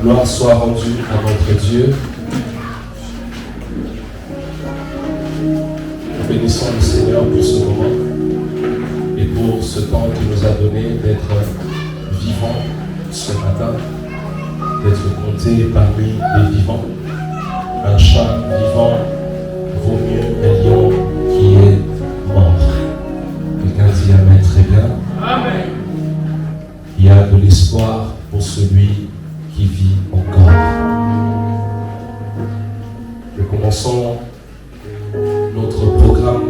Gloire soit rendue à notre Dieu. Nous bénissons le Seigneur pour ce moment et pour ce temps qu'il nous a donné d'être vivants ce matin, d'être comptés parmi les vivants. Un chat vivant vaut mieux un lion qui est mort. Quelqu'un dit Amen, très bien. Amen. Il y a de l'espoir pour celui qui vit encore. Nous commençons notre programme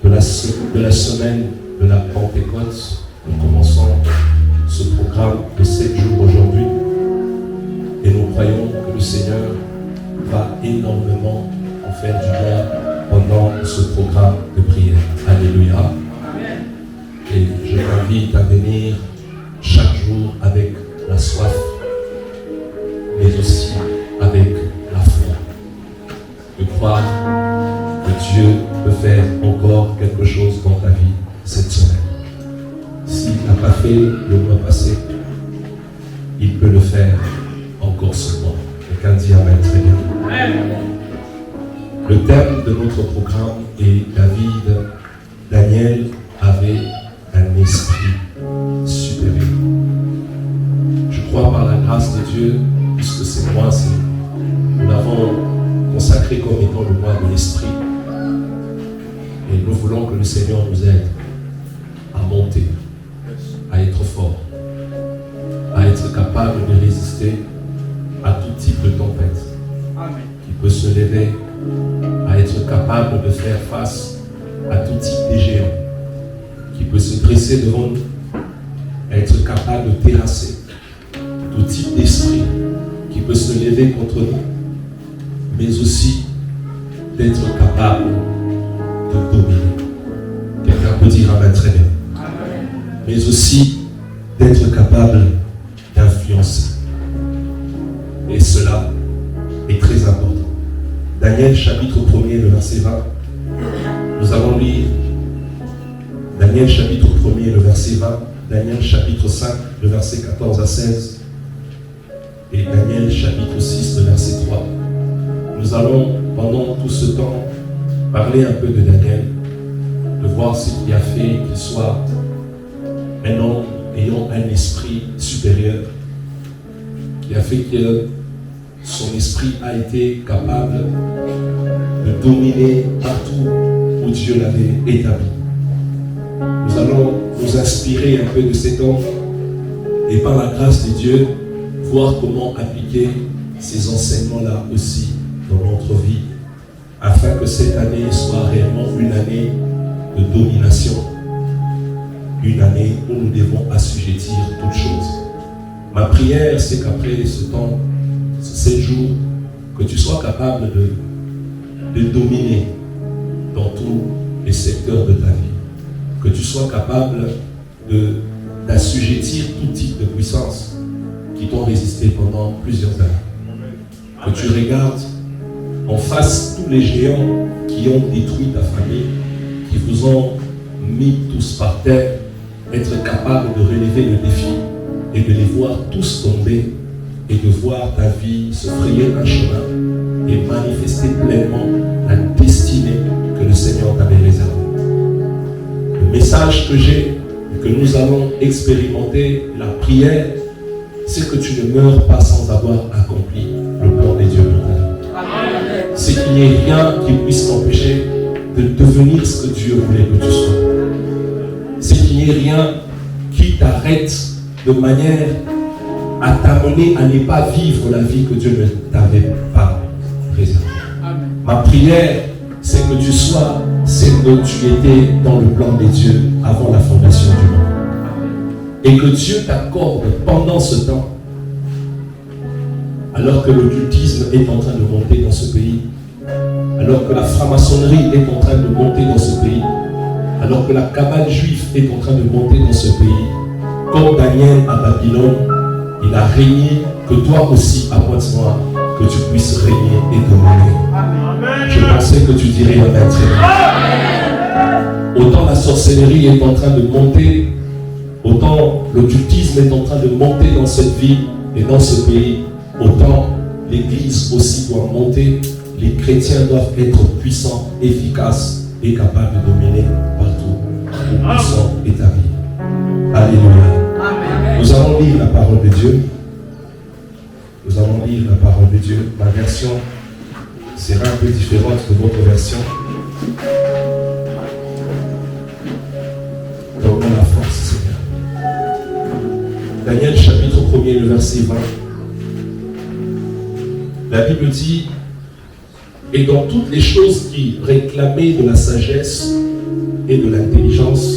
de la semaine de la Pentecôte. Nous commençons ce programme de 7 jours aujourd'hui et nous croyons que le Seigneur va énormément en faire du bien pendant ce programme de prière. Alléluia. Amen. Et je t'invite à venir chaque jour avec la soif, mais aussi avec la foi. De croire que Dieu peut faire encore quelque chose dans ta vie cette semaine. S'il n'a pas fait le mois passé, il peut le faire encore ce mois. Quelqu'un dit Amen, très bien. Amen. Le thème de notre programme est Daniel avait un esprit supérieur. Je crois par la grâce de Dieu, puisque c'est moi, nous l'avons consacré comme étant le mois de l'esprit. Et nous voulons que le Seigneur nous aide à monter, à être fort, à être capable de résister à tout type de tempête qui peut se lever, à être capable de faire face à tout type de géant qui peut se dresser devant nous, à être capable de terrasser tout type d'esprit qui peut se lever contre nous, mais aussi d'être capable de dominer. Quelqu'un peut dire Amen, très bien. Amen. Mais aussi d'être capable d'influencer. Et cela est très important. Daniel chapitre 1er, le verset 20. Nous allons lire Daniel chapitre 1er, le verset 20. Daniel chapitre 5, le verset 14 à 16. Et Daniel chapitre 6, le verset 3. Nous allons pendant tout ce temps parler un peu de Daniel, de voir ce qui a fait qu'il soit un homme ayant un esprit supérieur, qui a fait que son esprit a été capable de dominer partout où Dieu l'avait établi. Nous allons nous inspirer un peu de cet homme et par la grâce de Dieu, voir comment appliquer ces enseignements-là aussi dans notre vie, afin que cette année soit réellement une année de domination, une année où nous devons assujettir toutes choses. Ma prière, c'est qu'après ce temps, ces 7 jours, que tu sois capable de dominer dans tous les secteurs de ta vie, que tu sois capable d'assujettir tout type de puissance qui t'ont résisté pendant plusieurs années. Que tu regardes en face tous les géants qui ont détruit ta famille, qui vous ont mis tous par terre, être capable de relever le défi et de les voir tous tomber et de voir ta vie se frayer un chemin et manifester pleinement la destinée que le Seigneur t'avait réservée. Le message que j'ai et que nous allons expérimenter, la prière, c'est que tu ne meurs pas sans avoir accompli le plan de Dieu pour ta vie. C'est qu'il n'y ait rien qui puisse t'empêcher de devenir ce que Dieu voulait que tu sois. C'est qu'il n'y ait rien qui t'arrête de manière à t'amener à ne pas vivre la vie que Dieu ne t'avait pas réservée. Ma prière, c'est que tu sois ce que tu étais dans le plan de Dieu avant la fondation du monde. Et que Dieu t'accorde pendant ce temps, alors que l'occultisme est en train de monter dans ce pays, alors que la franc-maçonnerie est en train de monter dans ce pays, alors que la cabale juive est en train de monter dans ce pays, comme Daniel à Babylone, il a régné, que toi aussi à Pointe-Noire, que tu puisses régner et dominer. Amen. Je pensais que tu dirais Amen. Autant la sorcellerie est en train de monter, autant l'occultisme est en train de monter dans cette vie, Et dans ce pays, autant l'Église aussi doit monter, les chrétiens doivent être puissants, efficaces et capables de dominer partout où ils sont établis. Alléluia. Amen. Nous allons lire la parole de Dieu. Nous allons lire la parole de Dieu. Ma version sera un peu différente de votre version. Donne-moi la force, Seigneur. Daniel chapitre 1er, le verset 20. La Bible dit: et dans toutes les choses qui réclamaient de la sagesse et de l'intelligence,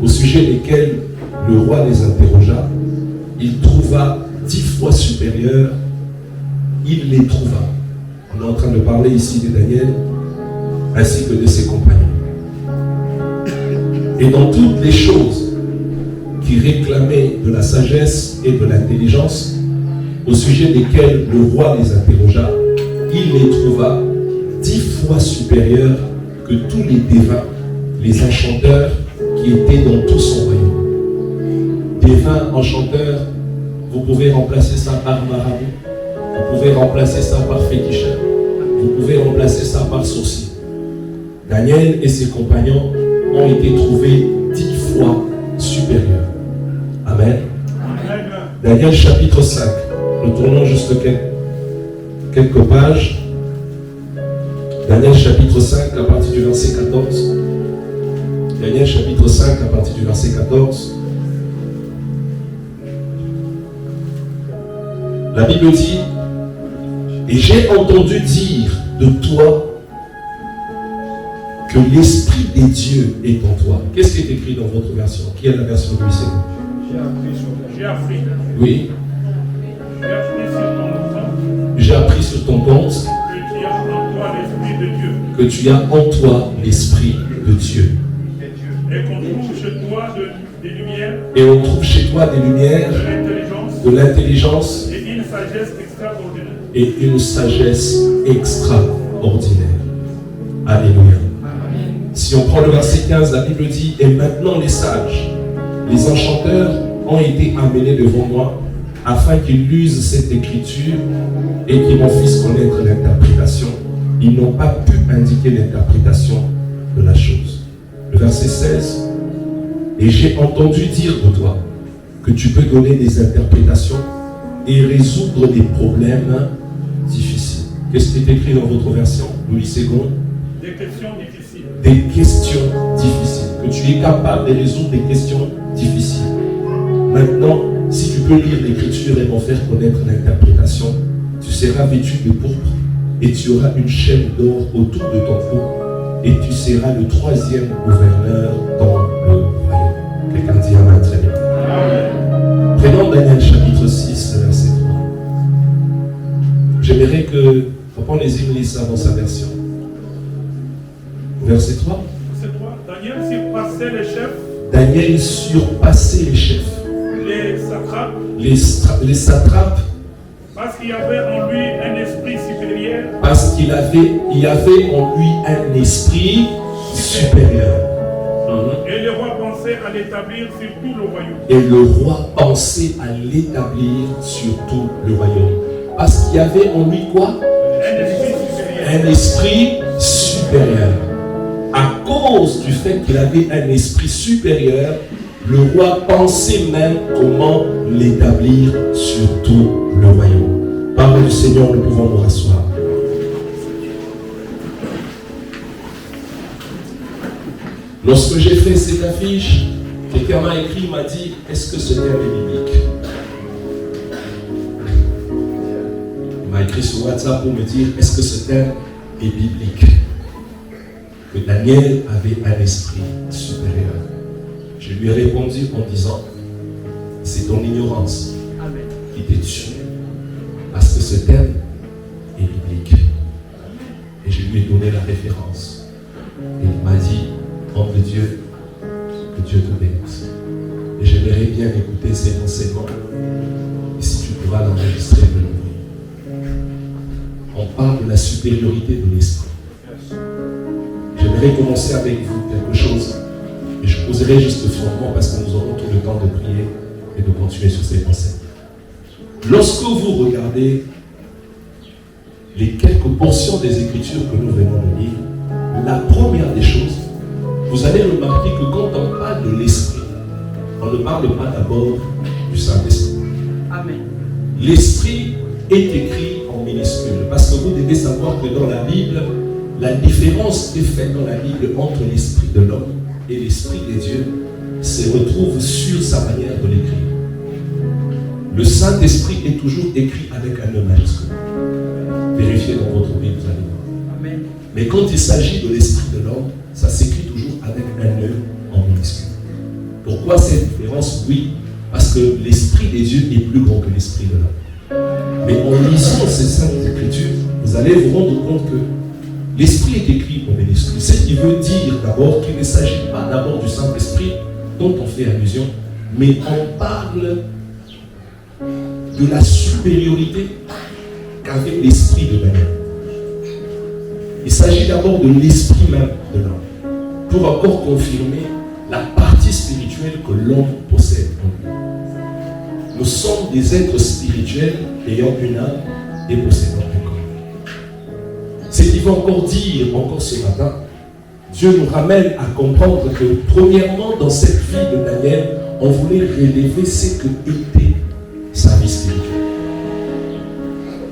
au sujet desquelles le roi les interrogea, il trouva 10 fois supérieurs, il les trouva. On est en train de parler ici de Daniel, ainsi que de ses compagnons. Et dans toutes les choses qui réclamaient de la sagesse et de l'intelligence, au sujet desquelles le roi les interrogea, il les trouva 10 fois supérieurs que tous les devins, les enchanteurs qui étaient dans tout son royaume. Devins, enchanteurs, vous pouvez remplacer ça par marabout, vous pouvez remplacer ça par féticheur, vous pouvez remplacer ça par sorcier. Daniel et ses compagnons ont été trouvés 10 fois supérieurs. Amen. Amen. Daniel chapitre 5. Retournons juste quelques pages. Daniel chapitre 5 à partir du verset 14. Daniel chapitre 5 à partir du verset 14. La Bible dit: et j'ai entendu dire de toi que l'Esprit des dieux est en toi. Qu'est-ce qui est écrit dans votre version? Qui est la version de l'UCD? J'ai appris. Oui. J'ai appris sur ton compte que tu as en toi l'Esprit de Dieu. Et qu'on trouve chez toi des lumières. Et on trouve chez toi des lumières, de l'intelligence et une sagesse extraordinaire. Et une sagesse extraordinaire. Alléluia. Amen. Si on prend le verset 15, la Bible dit: et maintenant les sages, les enchanteurs ont été amenés devant moi, afin qu'ils lisent cette écriture et qu'ils m'en fissent connaître l'interprétation. Ils n'ont pas pu indiquer l'interprétation de la chose. Le verset 16: et j'ai entendu dire de toi que tu peux donner des interprétations et résoudre des problèmes difficiles. Qu'est-ce qui est écrit dans votre version, Louis II? Des questions difficiles. Des questions difficiles. Que tu es capable de résoudre des questions difficiles. Maintenant, si tu peux lire l'écriture et m'en faire connaître l'interprétation, tu seras vêtu de pourpre et tu auras une chaîne d'or autour de ton cou et tu seras le 3e gouverneur dans le royaume. Quelqu'un dit amen, très bien. Amen. Prenons Daniel chapitre 6, verset 3. J'aimerais que papa les lit ça dans sa version. Verset 3. Verset 3. Daniel surpassait les chefs. Daniel surpassait les chefs. Les satrapes. Parce qu'il y avait en lui un esprit supérieur. Parce qu'il y avait en lui un esprit supérieur. Et le roi pensait à l'établir sur tout le royaume. Et le roi pensait à l'établir sur tout le royaume. Parce qu'il y avait en lui quoi? Un esprit supérieur. À cause du fait qu'il avait un esprit supérieur, le roi pensait même comment l'établir sur tout le royaume. Parole du Seigneur, nous pouvons nous rasseoir. Lorsque j'ai fait cette affiche, quelqu'un m'a écrit, il m'a dit: est-ce que ce terme est biblique? Il m'a écrit sur WhatsApp pour me dire: est-ce que ce terme est biblique? Que Daniel avait un esprit supérieur. Je lui ai répondu en disant: c'est ton ignorance qui t'est tue. Parce que ce terme est biblique. Et je lui ai donné la référence. Et il m'a dit: homme de Dieu, que Dieu te bénisse. Et j'aimerais bien écouter ces enseignements. Et si tu pourras l'enregistrer, de l'envoyer. On parle de la supériorité de l'esprit. J'aimerais commencer avec vous quelque chose. Et je poserai juste le fondement parce que nous aurons tout le temps de prier et de continuer sur ces pensées. Lorsque vous regardez les quelques portions des Écritures que nous venons de lire, la première des choses, vous allez remarquer que quand on parle de l'Esprit, on ne parle pas d'abord du Saint-Esprit. Amen. L'Esprit est écrit en minuscule, parce que vous devez savoir que dans la Bible, la différence est faite dans la Bible entre l'Esprit de l'homme et l'Esprit de Dieu se retrouve sur sa manière de l'écrire. Le Saint-Esprit est toujours écrit avec un E majuscule. Vérifiez dans votre Bible, vous allez voir. Amen. Mais quand il s'agit de l'Esprit de l'homme, ça s'écrit toujours avec un E en minuscule. Pourquoi cette différence? Oui, parce que l'Esprit des dieux est plus grand que l'Esprit de l'homme. Mais en lisant ces saintes Écritures, vous allez vous rendre compte que l'Esprit est écrit en minuscule. Ce qui veut dire d'abord qu'il ne s'agit pas d'abord du Saint-Esprit dont on fait allusion, mais on parle de la supériorité qu'avait l'Esprit de Daniel. Il s'agit d'abord de l'Esprit même de l'homme, pour encore confirmer la partie spirituelle que l'homme possède en lui. Nous sommes des êtres spirituels ayant une âme et possédant un corps. Ce qui veut encore dire, encore ce matin, Dieu nous ramène à comprendre que, premièrement, dans cette vie de Daniel, on voulait relever ce que était sa vie spirituelle.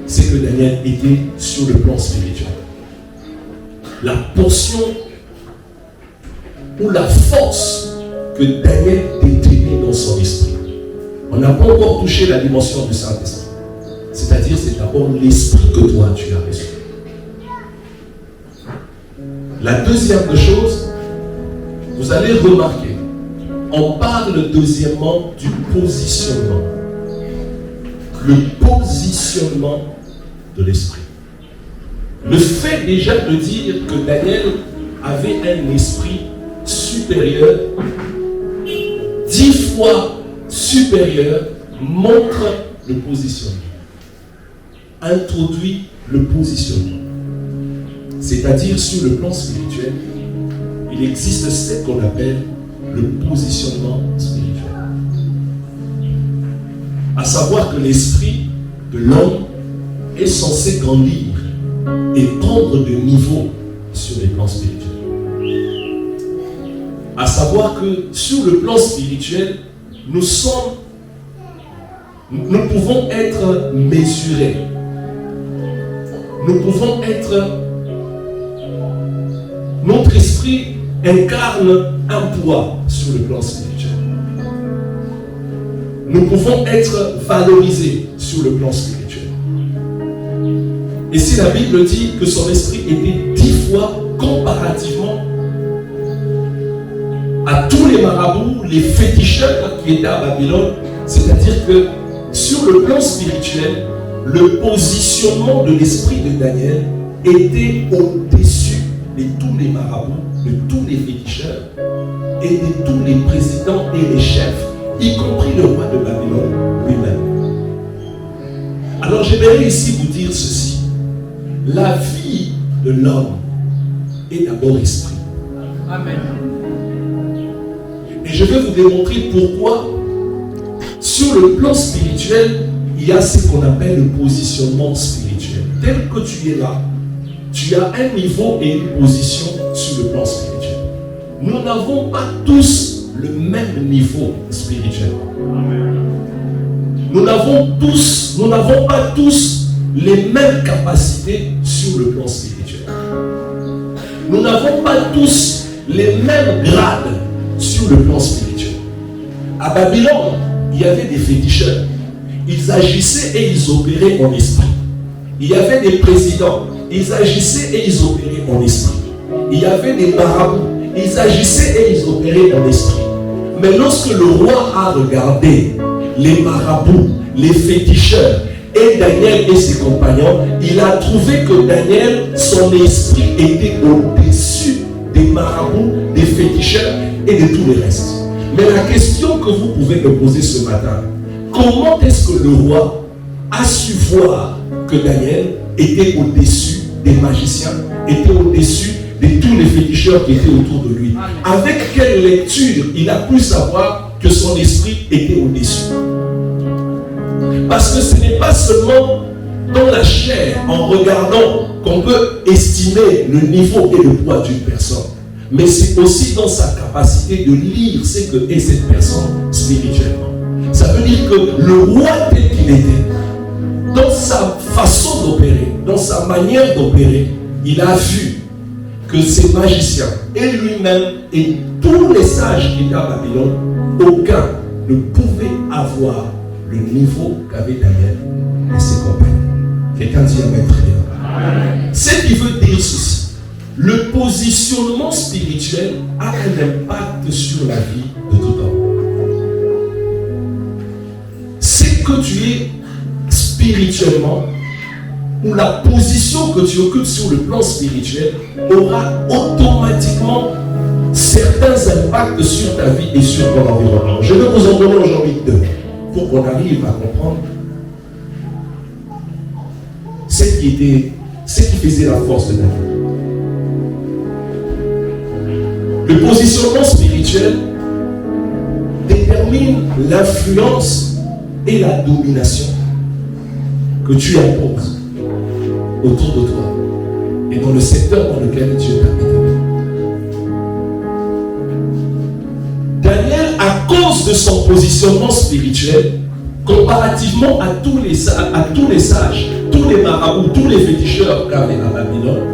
C'est que Daniel était sur le plan spirituel. La portion ou la force que Daniel détenait dans son esprit. On n'a pas encore touché la dimension du Saint-Esprit. C'est-à-dire, c'est d'abord l'esprit que toi tu as reçu. La deuxième chose, vous allez remarquer, on parle deuxièmement du positionnement. Le positionnement de l'esprit. Le fait déjà de dire que Daniel avait un esprit supérieur, 10 fois supérieur, montre le positionnement. Introduit le positionnement. C'est-à-dire, sur le plan spirituel, il existe ce qu'on appelle le positionnement spirituel. À savoir que l'esprit de l'homme est censé grandir et prendre de niveau sur les plans spirituels. À savoir que sur le plan spirituel, nous pouvons être mesurés. Nous pouvons être... Notre esprit incarne un poids sur le plan spirituel. Nous pouvons être valorisés sur le plan spirituel. Et si la Bible dit que son esprit était 10 fois comparativement à tous les marabouts, les féticheurs qui étaient à Babylone, c'est-à-dire que sur le plan spirituel, le positionnement de l'esprit de Daniel était au-dessus de tous les marabouts, de tous les féticheurs et de tous les présidents et les chefs, y compris le roi de Babylone lui-même. Alors j'aimerais ici vous dire ceci. La vie de l'homme est d'abord esprit. Amen. Et je vais vous démontrer pourquoi, sur le plan spirituel, il y a ce qu'on appelle le positionnement spirituel. Tel que tu es là, tu as un niveau et une position sur le plan spirituel. Nous n'avons pas tous le même niveau spirituel. Nous n'avons pas tous les mêmes capacités sur le plan spirituel. Nous n'avons pas tous les mêmes grades sur le plan spirituel. À Babylone, il y avait des féticheurs. Ils agissaient et ils opéraient en esprit. Il y avait des présidents. Ils agissaient et ils opéraient en esprit. Il y avait des marabouts. Ils agissaient et ils opéraient en esprit. Mais lorsque le roi a regardé les marabouts, les féticheurs et Daniel et ses compagnons, il a trouvé que Daniel, son esprit était au-dessus des marabouts, des féticheurs et de tous les restes. Mais la question que vous pouvez me poser ce matin, comment est-ce que le roi a su voir que Daniel était au-dessus des magiciens, était au-dessus de tous les féticheurs qui étaient autour de lui? Avec quelle lecture il a pu savoir que son esprit était au-dessus? Parce que ce n'est pas seulement dans la chair, en regardant, qu'on peut estimer le niveau et le poids d'une personne. Mais c'est aussi dans sa capacité de lire ce que est cette personne spirituellement. Ça veut dire que le roi tel qu'il était, dans sa façon d'opérer, dans sa manière d'opérer, il a vu que ces magiciens et lui-même et tous les sages qui étaient à Babylone, aucun ne pouvait avoir le niveau qu'avait Daniel et ses compagnons. Quelqu'un dit Amen très bien. Ce qui veut dire ceci. Le positionnement spirituel a un impact sur la vie de tout homme. C'est que tu es spirituellement, ou la position que tu occupes sur le plan spirituel aura automatiquement certains impacts sur ta vie et sur ton environnement. Je vais vous en donner aujourd'hui deux pour qu'on arrive à comprendre ce qui faisait la force de David. Le positionnement spirituel détermine l'influence et la domination que tu imposes autour de toi et dans le secteur dans lequel Dieu t'a mis. Daniel, à cause de son positionnement spirituel, comparativement à tous les sages, tous les marabouts, tous les féticheurs qu'avait à Babylone,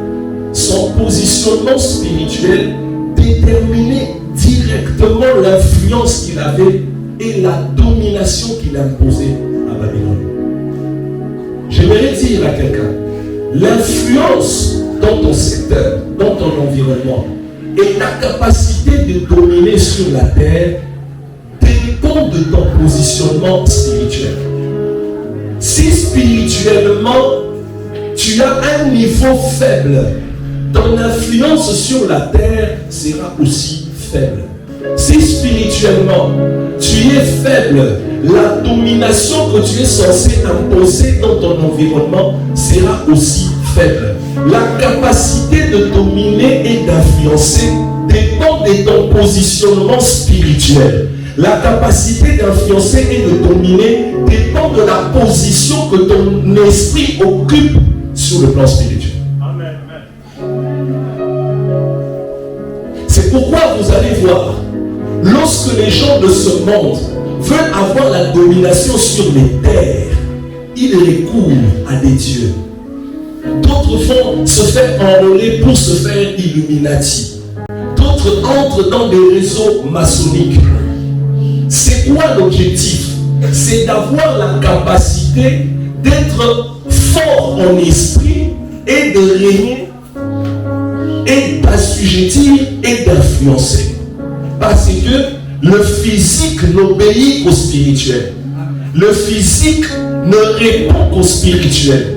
son positionnement spirituel déterminait directement l'influence qu'il avait et la domination qu'il imposait à Babylone. J'aimerais dire à quelqu'un, l'influence dans ton secteur, dans ton environnement et la capacité de dominer sur la terre dépend de ton positionnement spirituel. Si spirituellement tu as un niveau faible, ton influence sur la terre sera aussi faible. Si spirituellement tu es faible, la domination que tu es censé imposer dans ton environnement sera aussi faible. La capacité de dominer et d'influencer dépend de ton positionnement spirituel. La capacité d'influencer et de dominer dépend de la position que ton esprit occupe sur le plan spirituel. C'est pourquoi vous allez voir, lorsque les gens de ce monde veulent avoir la domination sur les terres, ils recourent à des dieux. D'autres vont se faire enrôler pour se faire Illuminati. D'autres entrent dans des réseaux maçonniques. C'est quoi l'objectif? C'est d'avoir la capacité d'être fort en esprit et de régner et d'assujettir et d'influencer. Parce que le physique n'obéit qu'au spirituel. Le physique ne répond qu'au spirituel.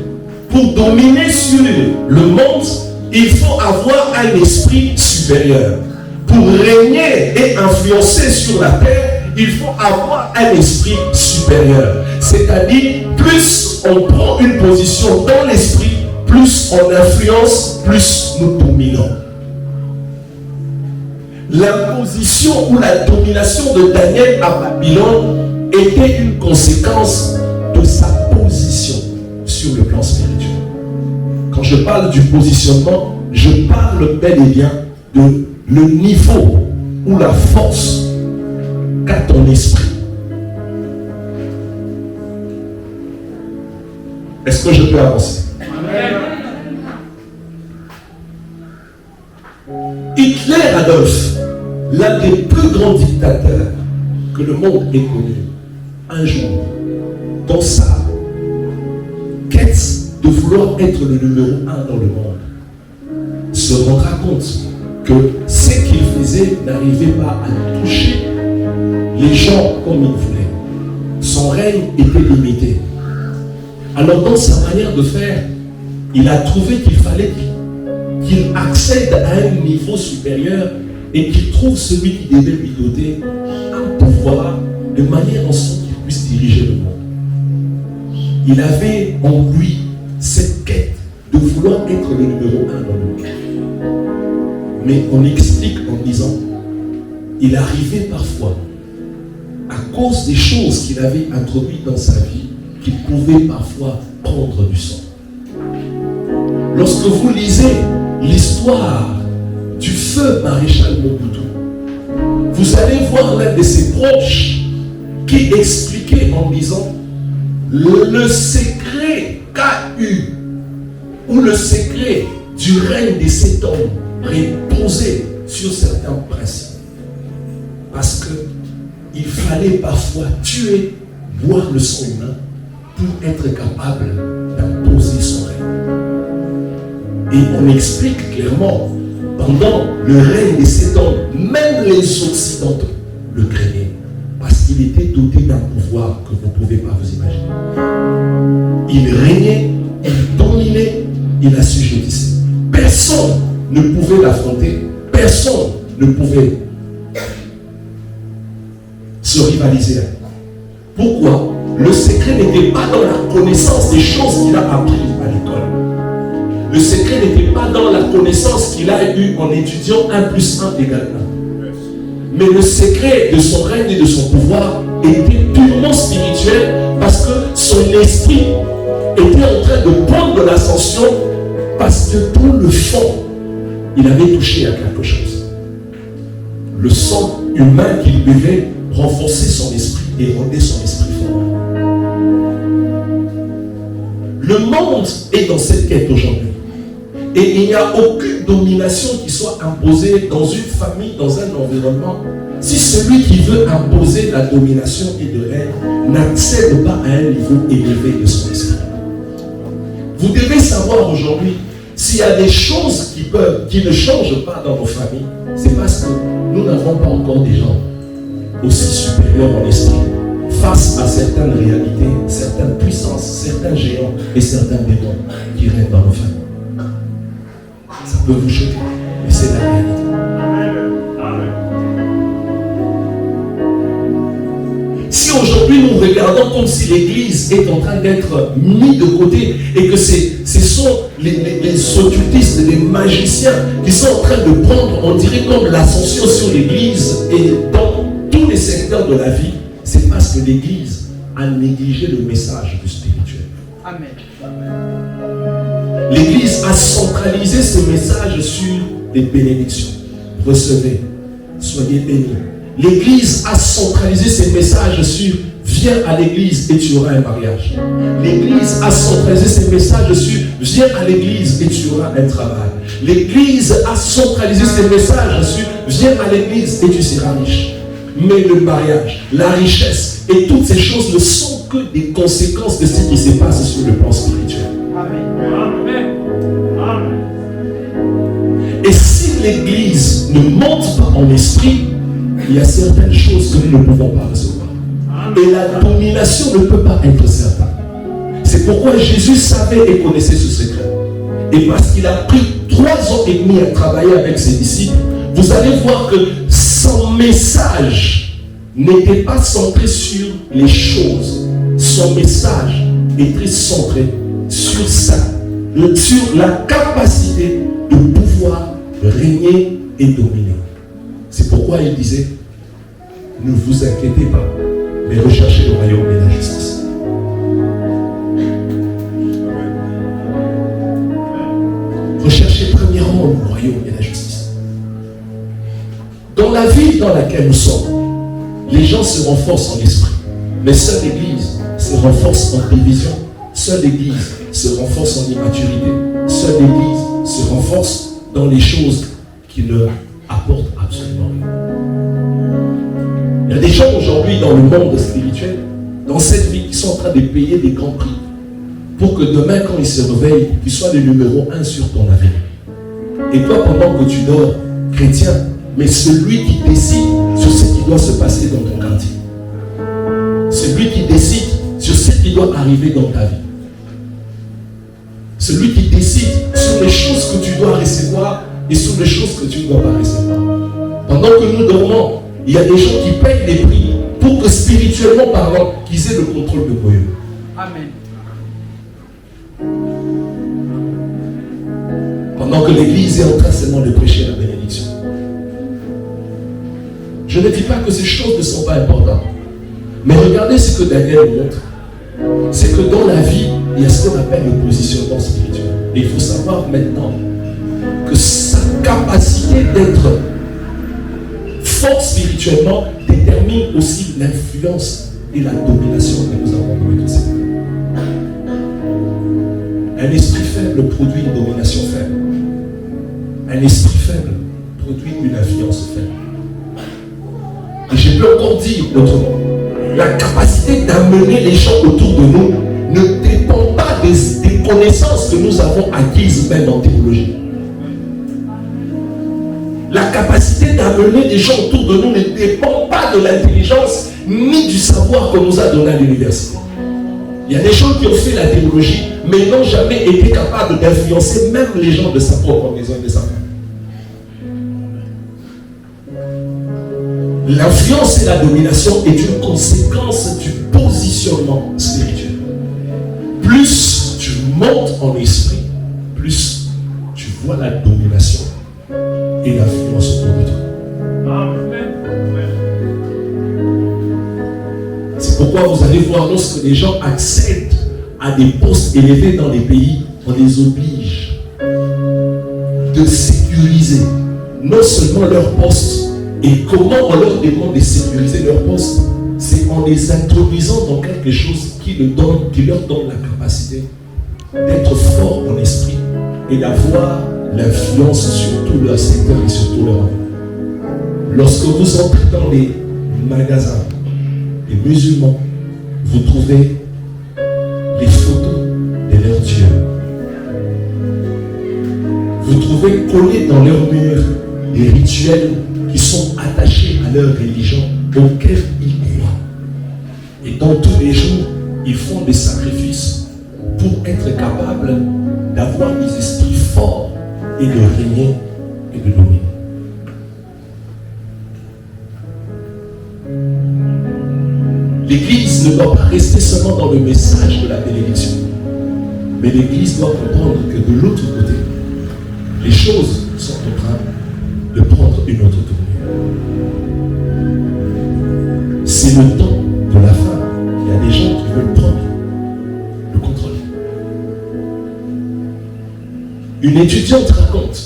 Pour dominer sur le monde, il faut avoir un esprit supérieur. Pour régner et influencer sur la terre, il faut avoir un esprit supérieur. C'est-à-dire, plus on prend une position dans l'esprit, plus on influence, plus nous dominons. L'imposition ou la domination de Daniel à Babylone était une conséquence de sa position sur le plan spirituel. Quand je parle du positionnement, je parle bel et bien de le niveau ou la force qu'a ton esprit. Est-ce que je peux avancer? Hitler Adolphe, l'un des plus grands dictateurs que le monde ait connu, un jour, dans sa quête de vouloir être le numéro 1 dans le monde, se rendra compte que ce qu'il faisait n'arrivait pas à toucher les gens comme il voulait. Son règne était limité. Alors dans sa manière de faire, il a trouvé qu'il fallait qu'il accède à un niveau supérieur et qu'il trouve celui qui devait lui donner un pouvoir de manière en sorte qu'il puisse diriger le monde. Il avait en lui cette quête de vouloir être le numéro 1 dans le monde. Mais on explique en disant, il arrivait parfois, à cause des choses qu'il avait introduites dans sa vie, qui pouvait parfois prendre du sang. Lorsque vous lisez l'histoire du feu maréchal Mobutu, vous allez voir l'un de ses proches qui expliquait en disant le secret qu'a eu, ou le secret du règne de cet homme reposait sur certains principes. Parce qu'il fallait parfois tuer, boire le sang humain pour être capable d'imposer son règne. Et on explique clairement, pendant le règne de cet homme, même les Occidentaux le craignaient. Parce qu'il était doté d'un pouvoir que vous ne pouvez pas vous imaginer. Il régnait, il dominait, il assujettissait. Personne ne pouvait l'affronter, personne ne pouvait se rivaliser avec lui. Pourquoi? Le secret n'était pas dans la connaissance des choses qu'il a apprises à l'école. Le secret n'était pas dans la connaissance qu'il a eue en étudiant 1 plus 1 égale 1. Mais le secret de son règne et de son pouvoir était purement spirituel parce que son esprit était en train de prendre de l'ascension parce que dans le fond, il avait touché à quelque chose. Le sang humain qu'il buvait renforçait son esprit et rendait son esprit fort. Le monde est dans cette quête aujourd'hui. Et il n'y a aucune domination qui soit imposée dans une famille, dans un environnement, si celui qui veut imposer la domination et le règne n'accède pas à un niveau élevé de son esprit. Vous devez savoir aujourd'hui, s'il y a des choses qui ne changent pas dans nos familles, c'est parce que nous n'avons pas encore des gens aussi supérieurs en esprit face à certaines réalités, certaines puissances, certains géants et certains démons qui règnent dans nos familles. Ça peut vous choquer, mais c'est la réalité. Si aujourd'hui nous regardons comme si l'Église est en train d'être mise de côté et que ce sont les occultistes, les magiciens qui sont en train de prendre, on dirait comme l'ascension sur l'Église et dans tous les secteurs de la vie, c'est parce que l'Église a négligé le message du spirituel. Amen. L'Église a centralisé ce message sur des bénédictions. Recevez, soyez bénis. L'Église a centralisé ces messages sur viens à l'Église et tu auras un mariage. L'Église a centralisé ces messages sur viens à l'Église et tu auras un travail. L'Église a centralisé ces messages sur viens à l'Église et tu seras riche. Mais le mariage, la richesse et toutes ces choses ne sont que des conséquences de ce qui se passe sur le plan spirituel. Amen. Amen. Et si l'Église ne monte pas en esprit, il y a certaines choses que nous ne pouvons pas recevoir. Et la domination ne peut pas être certaine. C'est pourquoi Jésus savait et connaissait ce secret. Et parce qu'il a pris 3 ans et demi à travailler avec ses disciples, vous allez voir que son message n'était pas centré sur les choses. Son message était centré sur ça, sur la capacité de pouvoir régner et dominer. C'est pourquoi il disait, ne vous inquiétez pas, mais recherchez le royaume et la justice. Recherchez premièrement le royaume et la justice. Dans la vie dans laquelle nous sommes, les gens se renforcent en esprit, mais seule l'Église se renforce en division, seule l'Église se renforce en immaturité, seule l'Église se renforce dans les choses qui ne apportent absolument rien. Il y a des gens aujourd'hui dans le monde spirituel, dans cette vie, qui sont en train de payer des grands prix pour que demain, quand ils se réveillent, ils soient le numéro 1 sur ton avenir. Et toi, pendant que tu dors, chrétien, mais celui qui décide sur ce qui doit se passer dans ton quartier, celui qui décide sur ce qui doit arriver dans ta vie, celui qui décide sur les choses que tu dois recevoir et sur les choses que tu ne dois pas recevoir. Pendant que nous dormons, il y a des gens qui payent des prix pour que spirituellement parlant, qu'ils aient le contrôle de Dieu. Amen. Pendant que l'Église est en train seulement de prêcher la bénédiction. Je ne dis pas que ces choses ne sont pas importantes. Mais regardez ce que Daniel montre. c'est que dans la vie, il y a ce qu'on appelle le positionnement spirituel. Et il faut savoir maintenant que sa capacité d'être fort spirituellement détermine aussi l'influence et la domination que nous avons dans notre Seigneur. Un esprit faible produit une domination faible. Un esprit faible produit une influence faible. Et je peux encore dire autrement, la capacité d'amener les gens autour de nous ne dépend pas des connaissances que nous avons acquises même en théologie. La capacité d'amener les gens autour de nous ne dépend pas de l'intelligence ni du savoir qu'on nous a donné à l'université. Il y a des gens qui ont fait la théologie, mais n'ont jamais été capables d'influencer même les gens de sa propre maison et de sa famille. L'influence et la domination est une conséquence du positionnement spirituel. Plus tu montes en esprit, plus tu vois la domination et l'influence autour de toi. Amen. C'est pourquoi vous allez voir, lorsque les gens accèdent à des postes élevés dans les pays, on les oblige de sécuriser non seulement leur poste. Et comment on leur demande de sécuriser leur poste? C'est en les introduisant dans quelque chose qui leur donne la capacité d'être fort en esprit et d'avoir l'influence sur tout leur secteur et sur tout leur vie. Lorsque vous entrez dans les magasins des musulmans, vous trouvez les photos de leurs dieux. Vous trouvez collés dans leurs murs des rituels qui sont attachés à leur religion auquel ils croient. Et dans tous les jours, ils font des sacrifices pour être capables d'avoir des esprits forts et de régner et de dominer. L'Église ne doit pas rester seulement dans le message de la bénédiction, mais l'Église doit comprendre que de l'autre côté, les choses sont en train de prendre une autre tournure. C'est le temps de la fin. Il y a des gens qui veulent prendre le contrôle. Une étudiante raconte,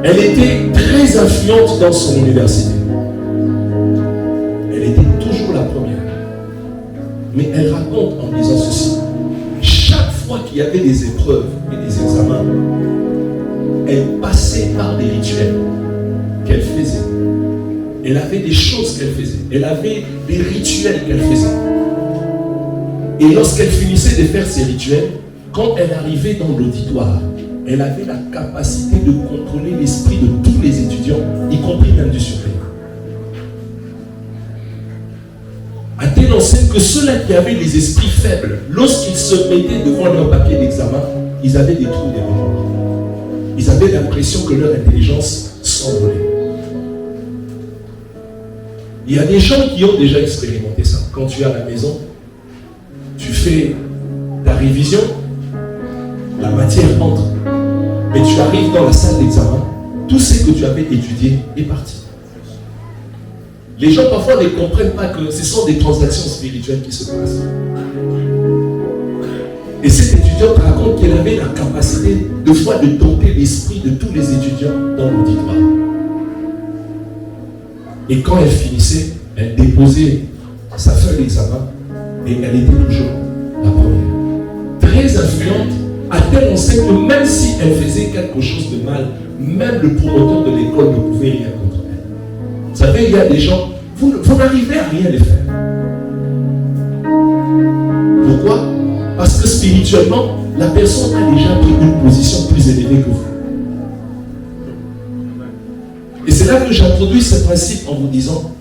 elle était très influente dans son université. Elle était toujours la première. Mais elle raconte en disant ceci: chaque fois qu'il y avait des épreuves et des examens, elle passait par des rituels qu'elle faisait. Elle avait des choses qu'elle faisait. Elle avait des rituels qu'elle faisait. Et lorsqu'elle finissait de faire ces rituels, quand elle arrivait dans l'auditoire, elle avait la capacité de contrôler l'esprit de tous les étudiants, y compris même du surveillant. À telle enseigne que ceux-là qui avaient les esprits faibles, lorsqu'ils se mettaient devant leur papier d'examen, ils avaient des trous de mémoire. Ils avaient l'impression que leur intelligence s'envolait. Il y a des gens qui ont déjà expérimenté ça. Quand tu es à la maison, tu fais ta révision, la matière entre, mais tu arrives dans la salle d'examen, tout ce que tu avais étudié est parti. Les gens parfois ne comprennent pas que ce sont des transactions spirituelles qui se passent. Et cette étudiante raconte qu'elle avait la capacité de fois de dompter l'esprit de tous les étudiants dans l'auditoire. Et quand elle finissait, elle déposait sa feuille d'examen et elle était toujours la première. Très influente, à telle enseigne que même si elle faisait quelque chose de mal, même le promoteur de l'école ne pouvait rien contre elle. Vous savez, il y a des gens, vous n'arrivez à rien les faire. Pourquoi? Parce que spirituellement, la personne a déjà pris une position plus élevée que vous. Et c'est là que j'introduis ce principe en vous disant,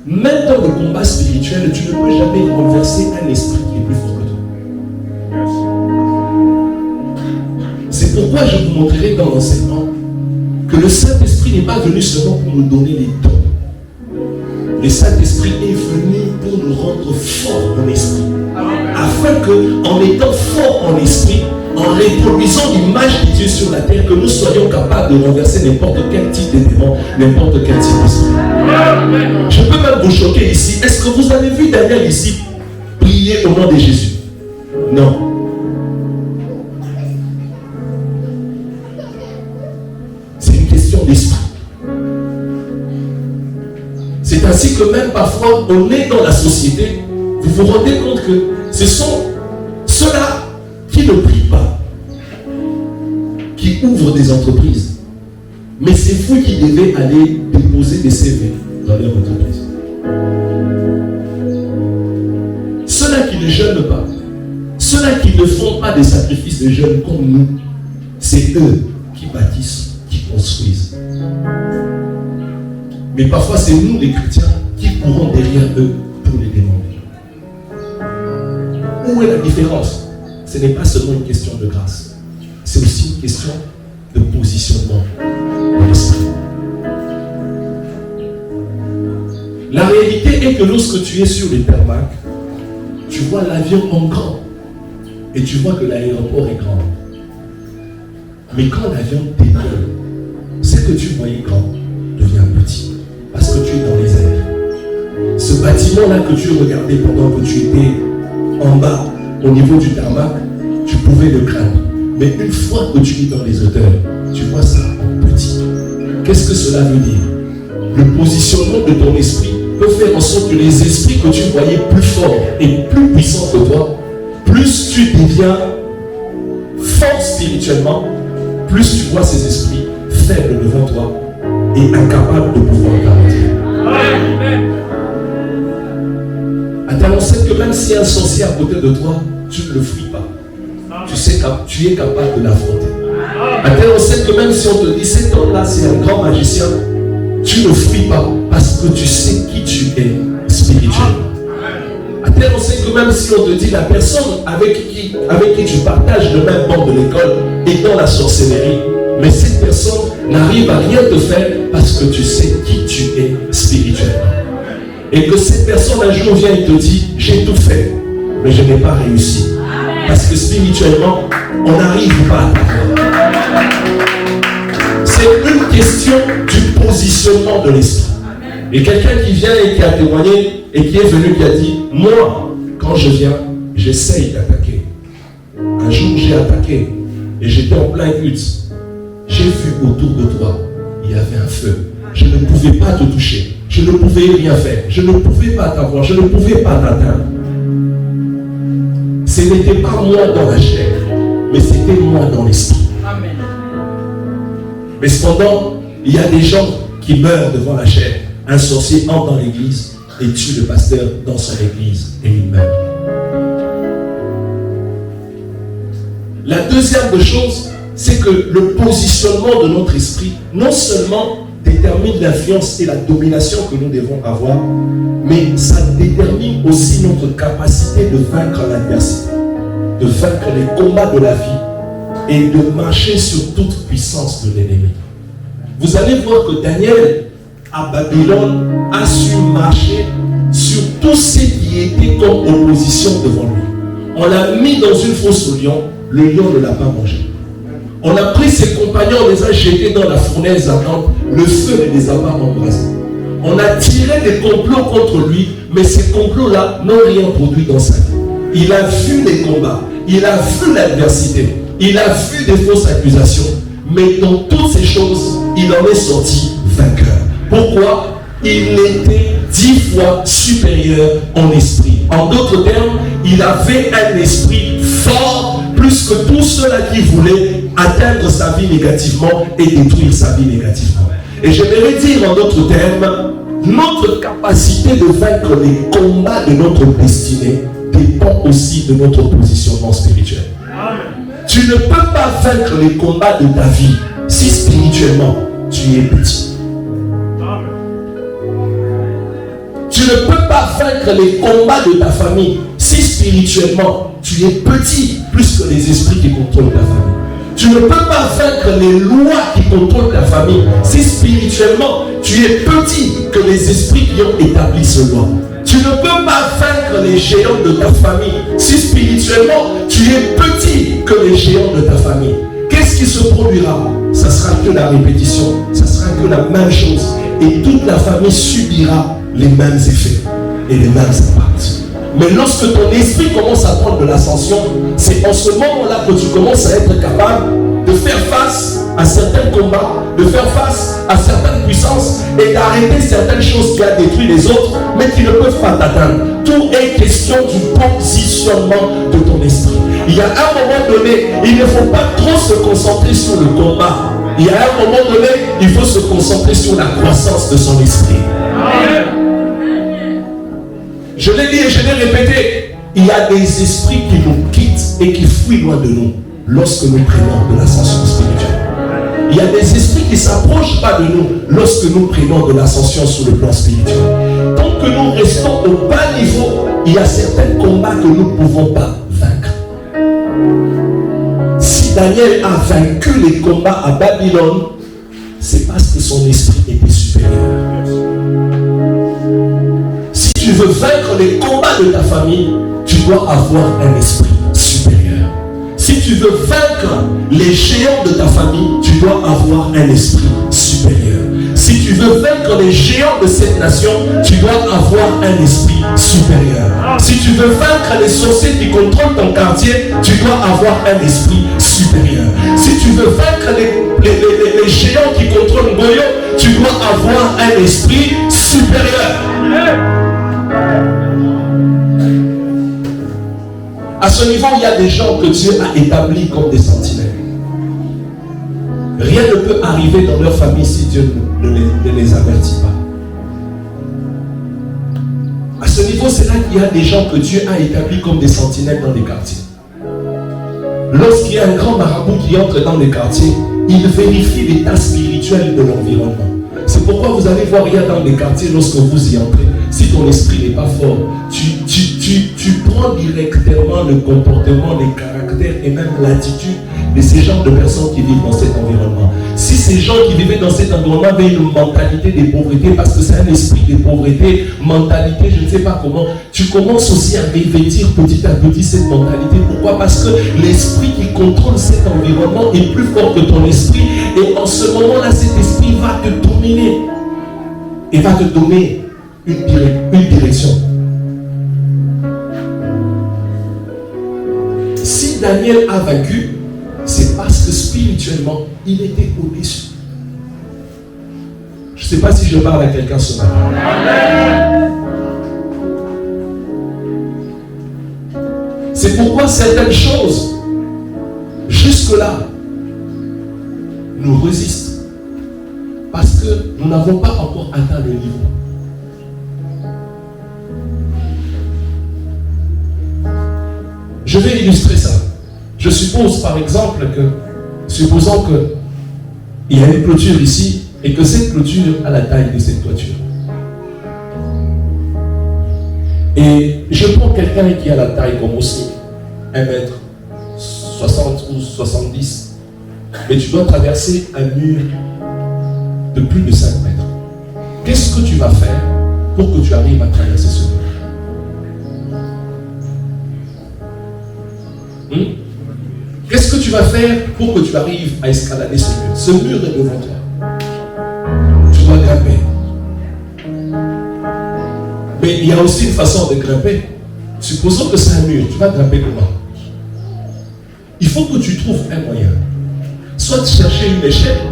même dans le combat spirituel, tu ne peux jamais renverser un esprit qui est plus fort que toi. C'est pourquoi je vous montrerai dans l'enseignement que le Saint-Esprit n'est pas venu seulement pour nous donner les dons. Le Saint-Esprit est venu pour nous rendre forts en esprit. Afin que, en étant forts en esprit, en reproduisant l'image de Dieu sur la terre, que nous soyons capables de renverser n'importe quel type de démon, n'importe quel type d'esprit. Je peux même même vous choquer ici. Est-ce que vous avez vu Daniel ici prier au nom de Jésus? Non. C'est une question d'esprit. C'est ainsi que même parfois on est dans la société. Vous vous rendez compte que ce sont ceux-là qui ne prient pas, qui ouvrent des entreprises. Mais c'est vous qui devez aller déposer des CV dans leur entreprise. Ceux-là qui ne jeûnent pas, ceux-là qui ne font pas des sacrifices de jeûne comme nous, c'est eux qui bâtissent, qui construisent. Mais parfois c'est nous les chrétiens qui courons derrière eux pour les demander. Où est la différence? Ce n'est pas seulement une question de grâce, c'est aussi une question de positionnement de l'esprit. La réalité est que lorsque tu es sur les tarmacs, tu vois l'avion en grand et tu vois que l'aéroport est grand. Mais quand l'avion décolle, ce que tu voyais grand devient petit parce que tu es dans les airs. Ce bâtiment-là que tu regardais pendant que tu étais en bas, au niveau du tarmac, tu pouvais le craindre. Mais une fois que tu es dans les hauteurs, tu vois ça en petit. Qu'est-ce que cela veut dire? Le positionnement de ton esprit peut faire en sorte que les esprits que tu voyais plus forts et plus puissants que toi, plus tu deviens fort spirituellement, plus tu vois ces esprits faibles devant toi et incapables de pouvoir t'arrêter. À tel enseigne que même s'il y a un sorcier à côté de toi, tu ne le fuis pas. Tu sais que tu es capable de l'affronter. À tel enseigne que même si on te dit cet homme-là c'est un grand magicien, tu ne fuis pas parce que tu sais qui tu es spirituellement. À tel enseigne que même si on te dit la personne avec qui tu partages le même banc de l'école est dans la sorcellerie, mais cette personne n'arrive à rien te faire parce que tu sais qui tu es spirituellement. Et que cette personne un jour vient et te dit j'ai tout fait, mais je n'ai pas réussi. Parce que spirituellement, on n'arrive pas à t'avoir. C'est une question du positionnement de l'esprit. Et quelqu'un qui vient et qui a témoigné et qui est venu, qui a dit moi, quand je viens, j'essaye d'attaquer. Un jour, j'ai attaqué et j'étais en plein culte. J'ai vu autour de toi, il y avait un feu. Je ne pouvais pas te toucher. Je ne pouvais rien faire. Je ne pouvais pas t'avoir. Je ne pouvais pas t'atteindre. Ce n'était pas moi dans la chair, mais c'était moi dans l'esprit. Amen. Mais cependant, il y a des gens qui meurent devant la chair. Un sorcier entre dans l'église et tue le pasteur dans son église et il meurt. La deuxième des choses, c'est que le positionnement de notre esprit, non seulement détermine l'influence et la domination que nous devons avoir, mais ça détermine aussi notre capacité de vaincre l'adversité, de vaincre les combats de la vie et de marcher sur toute puissance de l'ennemi. Vous allez voir que Daniel à Babylone a su marcher sur tout ce qui était comme opposition devant lui. On l'a mis dans une fosse au lion, le lion ne l'a pas mangé. On a pris ses compagnons, on les a jetés dans la fournaise ardente, le feu ne les a pas embrasés. On a tiré des complots contre lui, mais ces complots-là n'ont rien produit dans sa vie. Il a vu les combats, il a vu l'adversité, il a vu des fausses accusations, mais dans toutes ces choses, il en est sorti vainqueur. Pourquoi? Il était 10 fois supérieur en esprit. En d'autres termes, il avait un esprit fort, plus que tous ceux-là qui voulaient atteindre sa vie négativement et détruire sa vie négativement. Et j'aimerais dire en d'autres termes, notre capacité de vaincre les combats de notre destinée dépend aussi de notre positionnement spirituel. Tu ne peux pas vaincre les combats de ta vie si spirituellement tu es petit. Tu ne peux pas vaincre les combats de ta famille si spirituellement tu es petit plus que les esprits qui contrôlent ta famille. Tu ne peux pas vaincre les lois qui contrôlent ta famille si spirituellement tu es petit que les esprits qui ont établi ce loi. Tu ne peux pas vaincre les géants de ta famille si spirituellement tu es petit que les géants de ta famille. Qu'est-ce qui se produira? Ça sera que la répétition, ça sera que la même chose et toute la famille subira les mêmes effets et les mêmes impacts. Mais lorsque ton esprit commence à prendre de l'ascension, c'est en ce moment-là que tu commences à être capable de faire face à certains combats, de faire face à certaines puissances et d'arrêter certaines choses qui ont détruit les autres, mais qui ne peuvent pas t'atteindre. Tout est question du positionnement de ton esprit. Il y a un moment donné, il ne faut pas trop se concentrer sur le combat. Il y a un moment donné, il faut se concentrer sur la croissance de son esprit. Je l'ai dit et je l'ai répété, il y a des esprits qui nous quittent et qui fuient loin de nous lorsque nous prenons de l'ascension spirituelle. Il y a des esprits qui ne s'approchent pas de nous lorsque nous prenons de l'ascension sur le plan spirituel. Tant que nous restons au bas niveau, il y a certains combats que nous ne pouvons pas vaincre. Si Daniel a vaincu les combats à Babylone, c'est parce que son esprit était supérieur. Si tu veux vaincre les combats de ta famille, tu dois avoir un esprit supérieur. Si tu veux vaincre les géants de ta famille, tu dois avoir un esprit supérieur. Si tu veux vaincre les géants de cette nation, tu dois avoir un esprit supérieur. Si tu veux vaincre les sorciers qui contrôlent ton quartier, tu dois avoir un esprit supérieur. Si tu veux vaincre les géants qui contrôlent Goyo, tu dois avoir un esprit supérieur. À ce niveau, il y a des gens que Dieu a établis comme des sentinelles. Rien ne peut arriver dans leur famille si Dieu ne les avertit pas. À ce niveau, c'est là qu'il y a des gens que Dieu a établis comme des sentinelles dans les quartiers. Lorsqu'il y a un grand marabout qui entre dans les quartiers, il vérifie l'état spirituel de l'environnement. C'est pourquoi vous allez voir, il y a dans les quartiers, lorsque vous y entrez, si ton esprit n'est pas fort, tu prends directement le comportement, les caractères et même l'attitude de ces genres de personnes qui vivent dans cet environnement. Si ces gens qui vivaient dans cet environnement avaient une mentalité de pauvreté, parce que c'est un esprit de pauvreté, mentalité, je ne sais pas comment, tu commences aussi à revêtir petit à petit cette mentalité. Pourquoi? Parce que l'esprit qui contrôle cet environnement est plus fort que ton esprit, et en ce moment-là, cet esprit va te dominer et va te donner une direction. Si Daniel a vaincu, c'est parce que spirituellement, il était au-dessus. Je ne sais pas si je parle à quelqu'un ce matin. C'est pourquoi certaines choses, jusque-là, nous résistent. Parce que nous n'avons pas encore atteint le niveau. Je vais illustrer ça. Je suppose par exemple que, supposons qu'il y a une clôture ici et que cette clôture a la taille de cette clôture. Et je prends quelqu'un qui a la taille comme aussi, 1m60 ou 70, mais tu dois traverser un mur de plus de 5 mètres. Qu'est-ce que tu vas faire pour que tu arrives à traverser ce mur? Qu'est-ce que tu vas faire pour que tu arrives à escalader ce mur? Ce mur est devant toi. Tu dois grimper. Mais il y a aussi une façon de grimper. Supposons que c'est un mur. Tu vas grimper comment? Il faut que tu trouves un moyen. Soit chercher une échelle,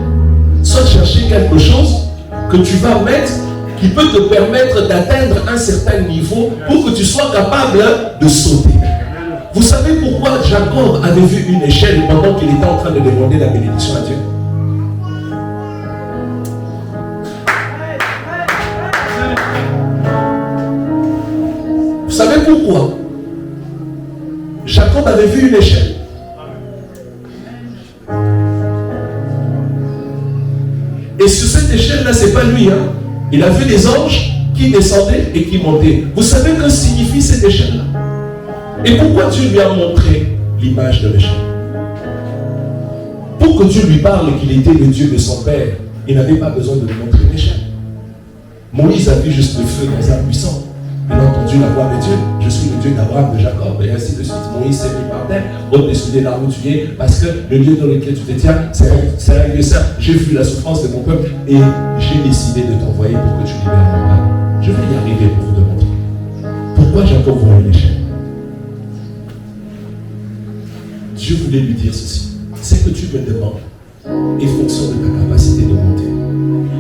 soit chercher quelque chose que tu vas mettre qui peut te permettre d'atteindre un certain niveau pour que tu sois capable de sauter. Vous savez pourquoi Jacob avait vu une échelle pendant qu'il était en train de demander la bénédiction à Dieu? Vous savez pourquoi Jacob avait vu une échelle? Et sur cette échelle-là, ce n'est pas lui. Il a vu des anges qui descendaient et qui montaient. Vous savez que signifie cette échelle-là? Et pourquoi Dieu lui a montré l'image de l'échelle? Pour que Dieu lui parle qu'il était le Dieu de son père, il n'avait pas besoin de lui montrer l'échelle. Moïse a vu juste le feu dans un buisson. Il a entendu la voix de Dieu. Je suis le Dieu d'Abraham, de Jacob, et ainsi de suite. Moïse s'est mis par terre, au-dessus de là où tu es, parce que le lieu dans lequel tu te tiens, c'est un lieu saint. J'ai vu la souffrance de mon peuple et j'ai décidé de t'envoyer pour que tu libères mon peuple. Je vais y arriver. Jacob voyait les chaînes. Dieu voulait lui dire ceci. C'est que tu me demandes et fonction de ta capacité de monter.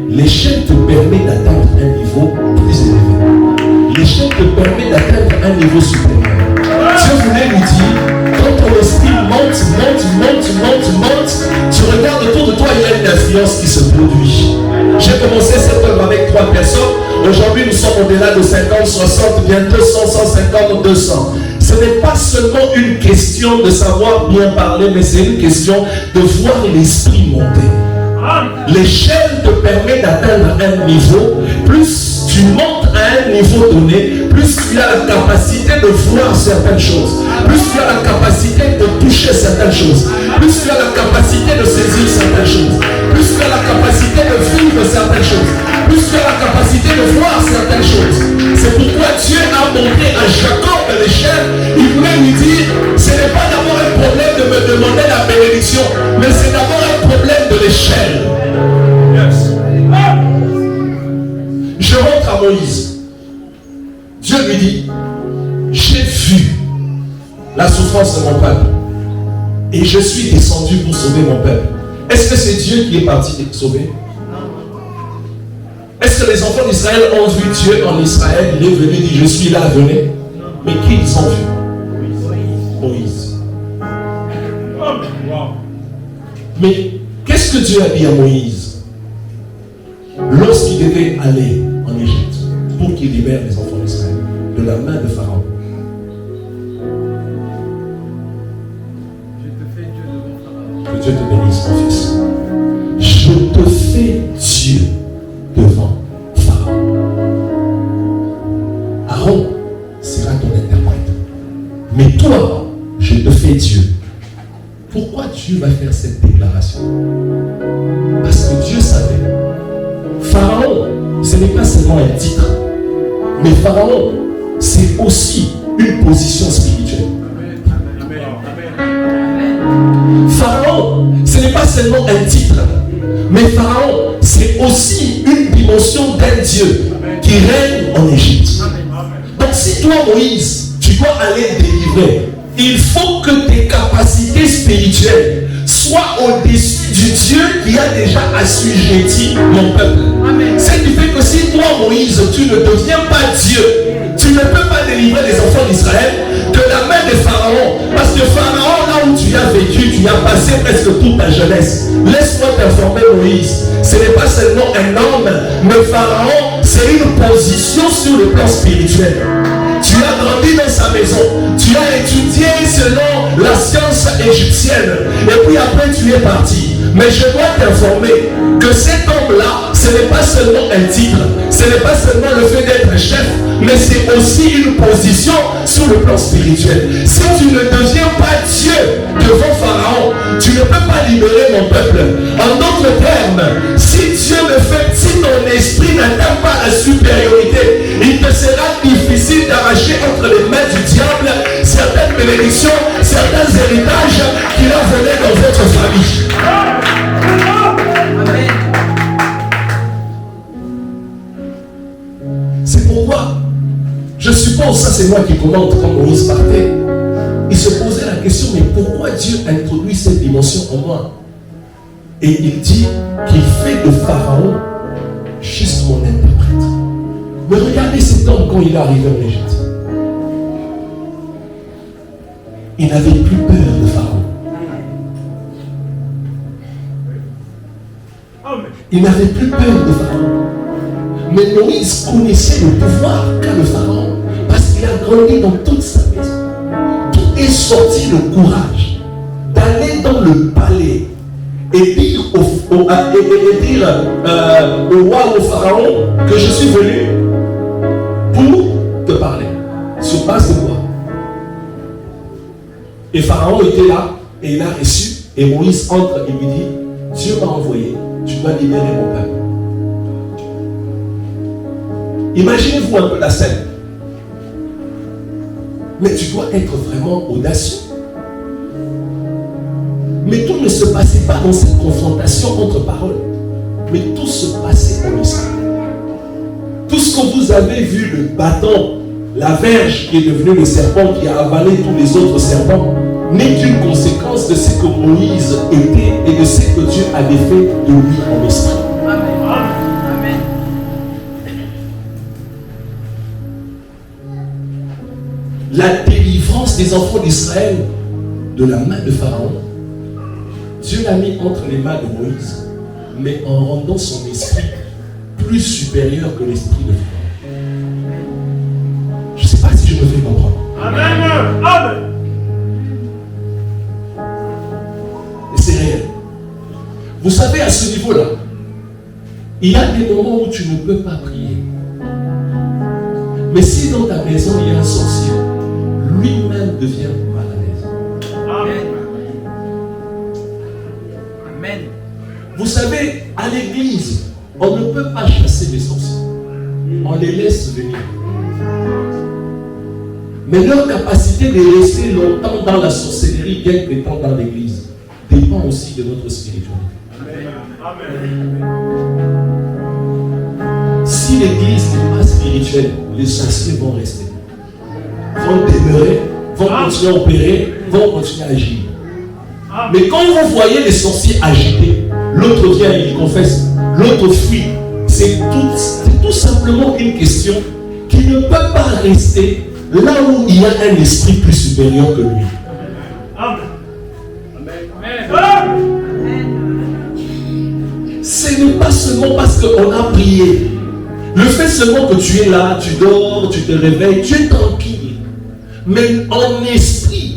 L'échelle te permet d'atteindre un niveau plus élevé. L'échelle te permet d'atteindre un niveau supérieur. Dieu voulait lui dire, quand ton esprit monte, tu regardes autour de toi, il y a une influence qui se produit. J'ai commencé cette œuvre avec 3 personnes. Aujourd'hui, nous sommes au-delà de 50, 60, bientôt 100, 150, 200. Ce n'est pas seulement une question de savoir bien parler, mais c'est une question de voir l'esprit monter. L'échelle te permet d'atteindre un niveau. Plus tu montes à un niveau donné, plus tu as la capacité de voir certaines choses, plus tu as la capacité de toucher certaines choses, plus tu as la capacité de saisir certaines choses, plus tu as la capacité de vivre certaines choses, plus tu as la capacité de voir certaines choses. C'est pourquoi Dieu a montré à Jacob l'échelle. Il voulait lui dire, ce n'est pas d'abord un problème de me demander la bénédiction, mais c'est d'abord un problème de l'échelle. Je rentre à Moïse. Dieu lui dit, j'ai vu la souffrance de mon peuple et je suis descendu pour sauver mon peuple. Est-ce que c'est Dieu qui est parti sauver? Est-ce que les enfants d'Israël ont vu Dieu en Israël? Il est venu et dit, je suis là, venez. Mais qui ils ont vu? Moïse. Mais qu'est-ce que Dieu a dit à Moïse lorsqu'il devait aller en Égypte pour qu'il libère les enfants d'Israël de la main de Pharaon? Que Dieu te bénisse, mon fils. Je te fais Dieu devant Pharaon. Aaron sera ton interprète. Mais toi, je te fais Dieu. Pourquoi Dieu va faire cette déclaration? Parce que Dieu savait. Pharaon, ce n'est pas seulement un titre, mais Pharaon, c'est aussi une position spirituelle. Pharaon, ce n'est pas seulement un titre, mais Pharaon, c'est aussi une dimension d'un Dieu qui règne en Égypte. Donc si toi, Moïse, tu dois aller délivrer, il faut que tes capacités spirituelles soient au-dessus du Dieu qui a déjà assujetti mon peuple. Ce qui fait que si toi, Moïse, tu ne deviens pas Dieu, tu ne peux pas délivrer les enfants d'Israël de la main de Pharaon. Parce que Pharaon, là où tu as vécu, tu as passé presque toute ta jeunesse. Laisse-moi t'informer, Moïse, ce n'est pas seulement un homme, mais Pharaon, c'est une position sur le plan spirituel. Tu as grandi dans sa maison, tu as étudié selon la science égyptienne, et puis après tu es parti. Mais je dois t'informer que cet homme-là, ce n'est pas seulement un titre, ce n'est pas seulement le fait d'être chef, mais c'est aussi une position sur le plan spirituel. Si tu ne deviens pas Dieu devant Pharaon, tu ne peux pas libérer mon peuple. En d'autres termes, si Dieu le fait, si ton esprit n'atteint pas la supériorité, il te sera difficile d'arracher entre les mains du diable certaines bénédictions, certains héritages qu'il a volés dans votre famille. C'est pourquoi, je suppose, ça c'est moi qui commente quand Moïse partait, il se posait la question, mais pourquoi Dieu a introduit cette dimension en moi? Et il dit qu'il fait de Pharaon juste mon interprète. Mais regardez cet homme quand il est arrivé en Égypte. Il n'avait plus peur de Pharaon. Il n'avait plus peur de Pharaon. Mais Moïse connaissait le pouvoir qu'a le Pharaon parce qu'il a grandi dans toute sa maison. D'où est sorti le courage d'aller dans le palais et dire au roi, au Pharaon, que je suis venu pour te parler. Sur base de quoi? Et Pharaon était là et il a reçu. Et Moïse entre et lui dit, Dieu m'a envoyé, tu dois libérer mon peuple. Imaginez-vous un peu la scène. Mais tu dois être vraiment audacieux. Mais tout ne se passait pas dans cette confrontation entre paroles. Mais tout se passait en Israël. Tout ce que vous avez vu, le bâton la verge qui est devenue le serpent, qui a avalé tous les autres serpents, n'est qu'une conséquence de ce que Moïse était et de ce que Dieu avait fait de lui en esprit. Amen. La délivrance des enfants d'Israël de la main de Pharaon, Dieu l'a mis entre les mains de Moïse, mais en rendant son esprit plus supérieur que l'esprit de Pharaon. Je ne sais pas si je me fais comprendre. Amen. Amen. Et c'est réel. Vous savez, à ce niveau-là, il y a des moments où tu ne peux pas prier. Mais si dans ta maison il y a un sorcier, lui-même devient mal à l'aise. Amen. Amen. Vous savez, à l'église, on ne peut pas chasser les sorciers. On les laisse venir. Mais leur capacité de rester longtemps dans la sorcellerie, bien qu'étant dans l'église, dépend aussi de notre spiritualité. Amen. Si l'église n'est pas spirituelle, les sorciers vont rester. Vont demeurer, vont continuer à opérer, vont continuer à agir. Mais quand vous voyez les sorciers agités, l'autre vient et il confesse, l'autre fuit. C'est tout simplement une question qui ne peut pas rester là où il y a un esprit plus supérieur que lui. Amen. Ce n'est pas seulement parce qu'on a prié. Le fait seulement que tu es là, tu dors, tu te réveilles, tu es tranquille. Mais en esprit,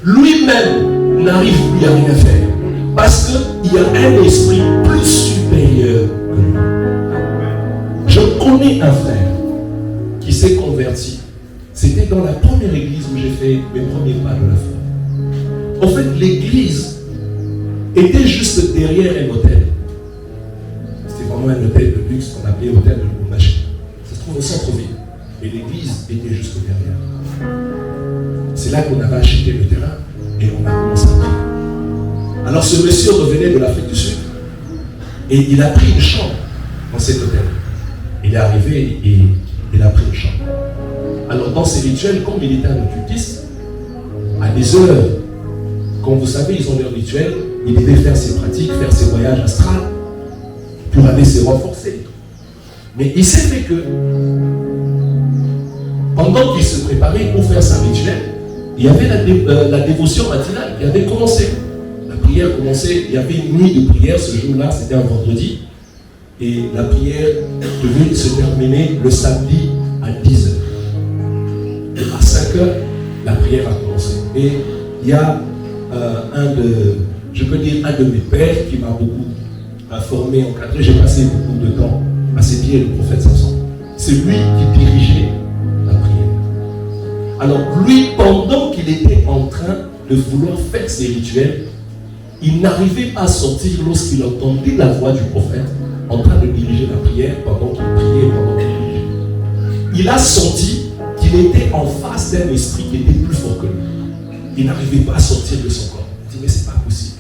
lui-même n'arrive plus à rien faire. Parce qu'il y a un esprit plus supérieur que lui. Je connais un frère qui s'est converti. C'était dans la première église où j'ai fait mes premiers pas de la foi. En fait, l'église était juste derrière un hôtel. C'était vraiment un hôtel de luxe qu'on appelait hôtel de Lubumbashi. Ça se trouve au centre-ville. Et l'église était juste derrière. C'est là qu'on avait acheté le terrain et on a commencé à prier. Alors ce monsieur revenait de l'Afrique du Sud et il a pris une chambre dans cet hôtel. Il est arrivé et il a pris une chambre. Alors dans ces rituels, comme il était un occultiste, à des heures, comme vous savez, ils ont leur rituel, il devait faire ses pratiques, faire ses voyages astrales pour aller se renforcer. Mais il s'est fait que pendant qu'il se préparait pour faire sa rituel, il y avait la dévotion matinale qui avait commencé. La prière commençait, il y avait une nuit de prière ce jour-là, c'était un vendredi. Et la prière devait se terminer le samedi à 10h. Et à 5h, la prière a commencé. Et il y a un de mes pères qui m'a beaucoup formé, encadré. J'ai passé beaucoup de temps à ses pieds, le prophète Samson. C'est lui qui dirigeait la prière. Alors lui, pendant qu'il était en train de vouloir faire ses rituels, il n'arrivait pas à sortir lorsqu'il entendait la voix du prophète en train de diriger la prière pendant qu'il priait, pendant qu'il dirigeait. Il a senti qu'il était en face d'un esprit qui était plus fort que lui. Il n'arrivait pas à sortir de son corps. Il dit, mais c'est pas possible.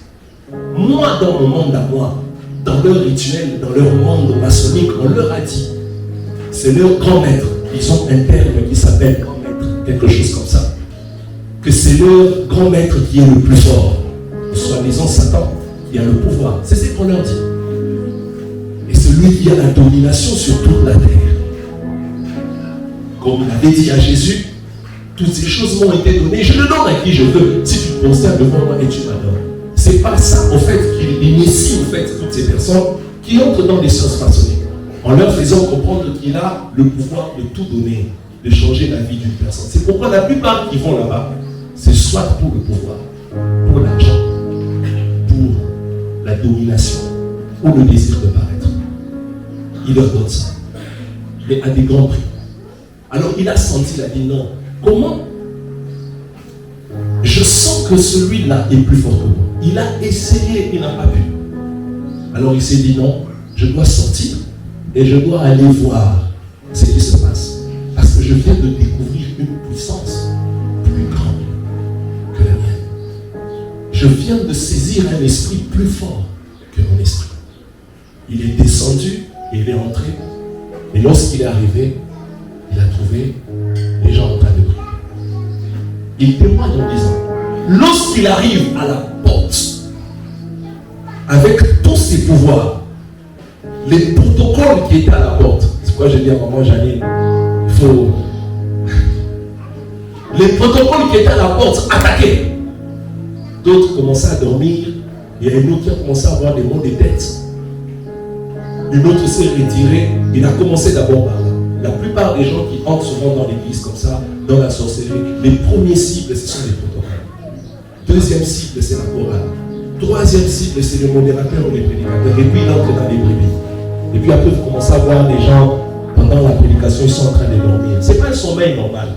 Moi, dans mon monde à moi, dans leur rituel, dans leur monde maçonnique, on leur a dit, c'est leur grand maître. Ils ont un terme qui s'appelle grand maître, quelque chose comme ça. Que c'est leur grand maître qui est le plus fort. Soi-disant Satan, il a le pouvoir. C'est ce qu'on leur dit. Et celui qui a la domination sur toute la terre. Comme il avait dit à Jésus, toutes ces choses m'ont été données, je le donne à qui je veux. Si tu te conserves devant moi et tu m'adores. C'est pas ça, en fait, qu'il initie, en fait, toutes ces personnes qui entrent dans les sciences maçonniques, en leur faisant comprendre qu'il a le pouvoir de tout donner, de changer la vie d'une personne. C'est pourquoi la plupart qui vont là-bas, c'est soit pour le pouvoir, pour l'argent, pour la domination, ou le désir de paraître. Il leur donne ça. Mais à des grands prix. Alors il a senti, il a dit non. Comment? Je sens que celui-là est plus fort que moi. Il a essayé, il n'a pas pu. Alors il s'est dit non, je dois sortir et je dois aller voir ce qui se passe. Parce que je viens de découvrir une puissance plus grande que la mienne. Je viens de saisir un esprit plus fort que mon esprit. Il est descendu et il est entré. Et lorsqu'il est arrivé, il a trouvé les Il témoigne en disant, lorsqu'il arrive à la porte, avec tous ses pouvoirs, les protocoles qui étaient à la porte, c'est pourquoi j'ai dit à maman Janine, il faut... Les protocoles qui étaient à la porte attaquaient. D'autres commençaient à dormir. Il y a une autre qui a commencé à avoir des maux de tête. Une autre s'est retirée. Il a commencé d'abord par là. La plupart des gens qui entrent souvent dans l'église comme ça, dans la sorcellerie, les premiers cibles, ce sont les protocoles. Deuxième cible, c'est la chorale. Troisième cible, c'est le modérateur ou les prédicateurs. Et puis il entre dans les brebis. Et puis après, vous commencez à voir les gens, pendant la prédication, ils sont en train de dormir. Ce n'est pas un sommeil normal.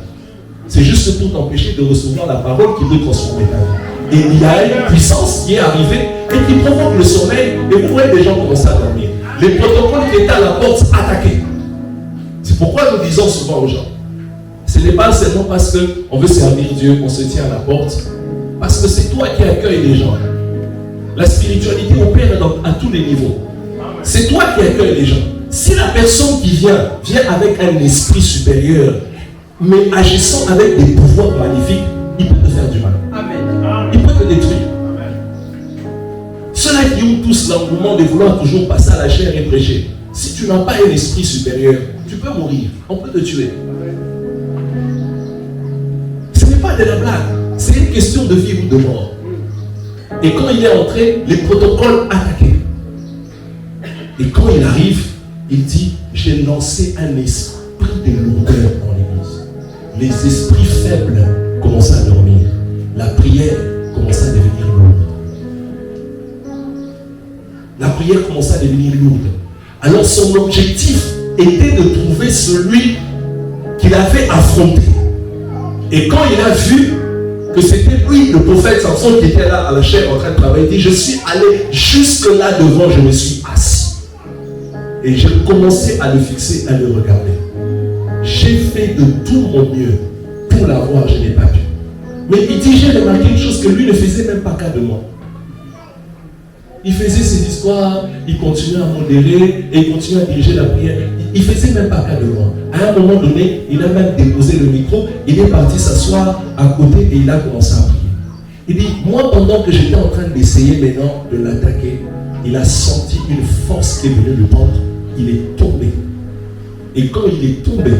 C'est juste pour t'empêcher de recevoir la parole qui veut transformer ta vie. Et il y a une puissance qui est arrivée et qui provoque le sommeil. Et vous voyez des gens commencer à dormir. Les protocoles qui étaient à la porte attaqués. C'est pourquoi nous disons souvent aux gens, ce n'est pas seulement parce qu'on veut servir Dieu qu'on se tient à la porte, parce que c'est toi qui accueilles les gens. La spiritualité opère à tous les niveaux. C'est toi qui accueilles les gens. Si la personne qui vient avec un esprit supérieur, mais agissant avec des pouvoirs magnifiques, il peut te faire du mal. Amen. Il peut te détruire. Amen. Ceux-là qui ont tous l'engouement de vouloir toujours passer à la chair et prêcher, si tu n'as pas un esprit supérieur, tu peux mourir. On peut te tuer. Ce n'est pas de la blague. C'est une question de vie ou de mort. Et quand il est entré, les protocoles attaqués. Et quand il arrive, il dit, j'ai lancé un esprit de lourdeur dans l'église. Les esprits faibles commencent à dormir. La prière commence à devenir lourde. La prière commence à devenir lourde. Alors son objectif était de trouver celui qu'il avait affronté. Et quand il a vu que c'était lui, le prophète Samson, qui était là à la chair en train de travailler, il dit, je suis allé jusque là devant, je me suis assis. Et j'ai commencé à le fixer, à le regarder. J'ai fait de tout mon mieux pour l'avoir, je n'ai pas pu. Mais il dit, j'ai remarqué une chose, que lui ne faisait même pas cas de moi. Il faisait ses histoires, il continuait à modérer et il continuait à diriger la prière. Il ne faisait même pas cas de moi. À un moment donné, il a même déposé le micro, il est parti s'asseoir à côté et il a commencé à prier. Il dit, moi pendant que j'étais en train d'essayer maintenant de l'attaquer, il a senti une force qui est venue le prendre. Il est tombé. Et quand il est tombé,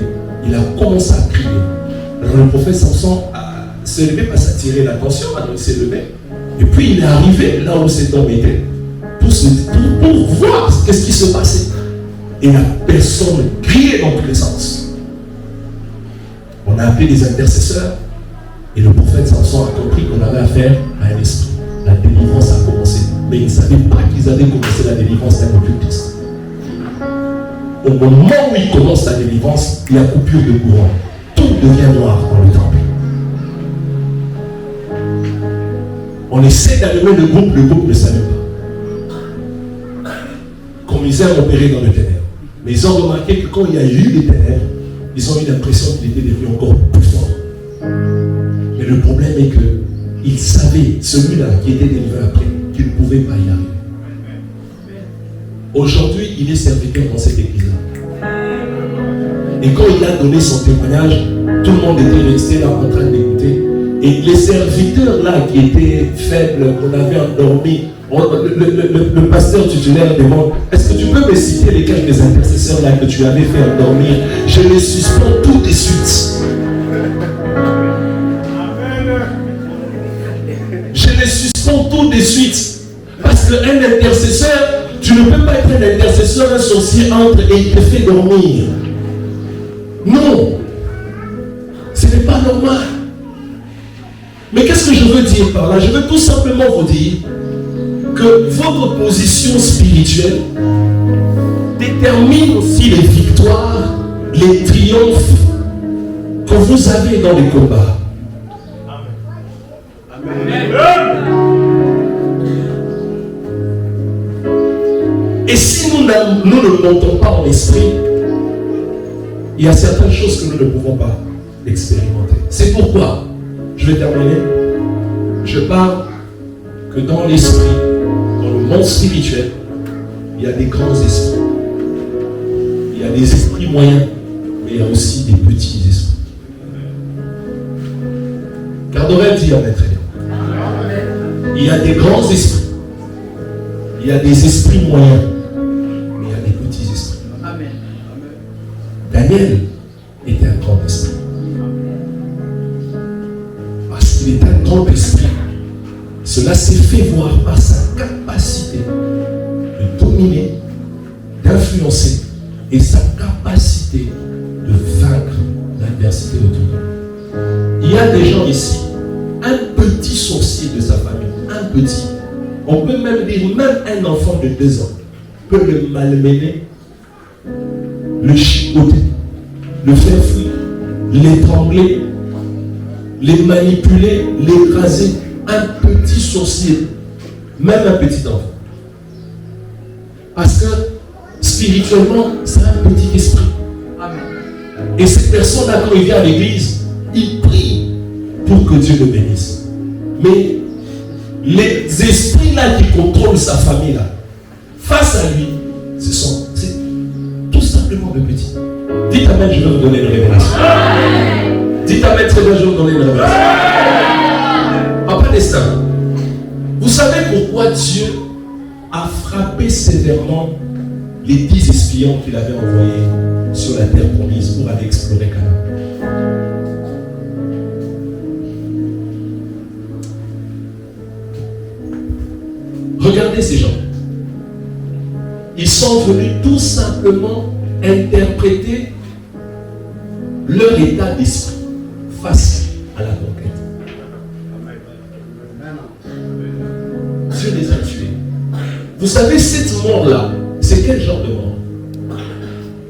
il a commencé à crier. Alors le prophète Samson s'est levé parce à attirer l'attention, alors il s'est levé. Et puis il est arrivé là où cet homme était pour voir qu'est-ce qui se passait. Et la personne criait dans tous les sens. On a appelé des intercesseurs et le prophète Samson a compris qu'on avait affaire à un esprit. La délivrance a commencé. Mais ils ne savaient pas qu'ils avaient commencé la délivrance d'un occultiste. Au moment où il commence la délivrance, il y a coupure de courant. Tout devient noir dans le temple. On essaie d'allumer le groupe ne s'allume pas. Comme ils aiment opérer dans le ténèbres. Mais ils ont remarqué que quand il y a eu des ténèbres, ils ont eu l'impression qu'il était devenu encore plus fort. Mais le problème est que ils savaient, celui-là qui était délivré après, qu'il ne pouvait pas y arriver. Aujourd'hui, il est serviteur dans cette église-là. Et quand il a donné son témoignage, tout le monde était resté là en train d'écouter. Et les serviteurs là qui étaient faibles, qu'on avait endormis, le pasteur titulaire demande, est-ce que tu peux me citer les quelques intercesseurs là que tu avais fait endormir? Je les suspends tout de suite. Je les suspends tout de suite. Parce qu'un intercesseur, tu ne peux pas être un intercesseur, un sorcier entre et il te fait dormir. Non. Ce n'est pas normal. Mais qu'est-ce que je veux dire par là? Je veux tout simplement vous dire que votre position spirituelle détermine aussi les victoires, les triomphes que vous avez dans les combats. Amen. Et si nous ne montons pas en esprit, il y a certaines choses que nous ne pouvons pas expérimenter. C'est pourquoi, je vais terminer, je parle que dans l'esprit, dans le monde spirituel, il y a des grands esprits. Il y a des esprits moyens, mais il y a aussi des petits esprits. Père dit Amen très bien. Il y a des grands esprits. Il y a des esprits moyens. Mais il y a des petits esprits. Amen. Daniel était un grand esprit. Parce qu'il est un grand esprit. Cela s'est fait voir par sa capacité de dominer, d'influencer et sa capacité de vaincre l'adversité autour de lui. Il y a des gens ici, un petit sorcier de sa famille, un petit, on peut même dire, même un enfant de 2 ans peut le malmener, le chicoter, le faire fuir, l'étrangler, les manipuler, l'écraser. Un petit sorcier, même un petit enfant. Parce que spirituellement, c'est un petit esprit. Amen. Et cette personne-là, quand il vient à l'église, il prie pour que Dieu le bénisse. Mais les esprits-là qui contrôlent sa famille-là, face à lui, c'est tout simplement de petits. Dites Amen, je vais vous donner une révélation. Dites Amen, très bien, je vais vous donner une révélation. Papa Destin, vous savez pourquoi Dieu a frappé sévèrement les 10 espions qu'il avait envoyés sur la terre promise pour aller explorer Canaan? Regardez ces gens. Ils sont venus tout simplement interpréter leur état d'esprit face à la conquête. Dieu les a tués. Vous savez, cette mort-là, c'est quel genre de mort?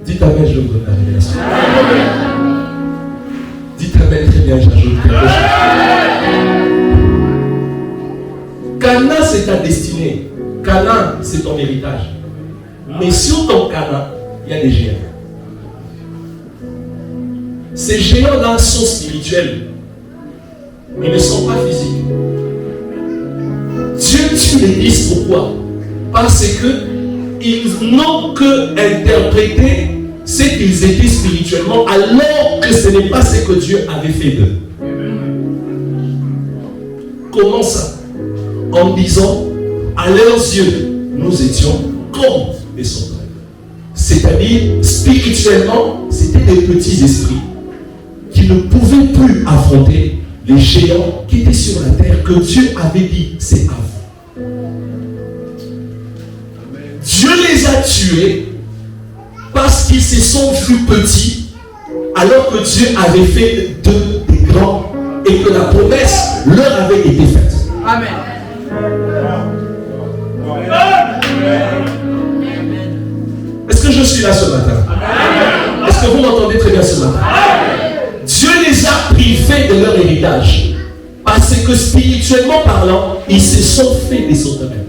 Dites Amen, je vous donne la révélation. Dites Amen, très bien, j'ajoute quelque chose. Canaan, c'est ta destinée. Canaan, c'est ton héritage. Mais sur ton Canaan, il y a des géants. Ces géants-là sont spirituels. Ils ne sont pas physiques. Dieu tue l'Église, pourquoi? Parce qu'ils n'ont que interprété ce qu'ils étaient spirituellement, alors que ce n'est pas ce que Dieu avait fait d'eux. Comment ça? En disant, à leurs yeux, nous étions comme des sauterelles. C'est-à-dire, spirituellement, c'était des petits esprits qui ne pouvaient plus affronter les géants qui étaient sur la terre, que Dieu avait dit, c'est à vous. Dieu les a tués parce qu'ils se sont vus petits, alors que Dieu avait fait d'eux des grands et que la promesse leur avait été faite. Amen. Est-ce que je suis là ce matin? Est-ce que vous m'entendez très bien ce matin? Dieu les a privés de leur héritage parce que spirituellement parlant, ils se sont fait des sauterelles.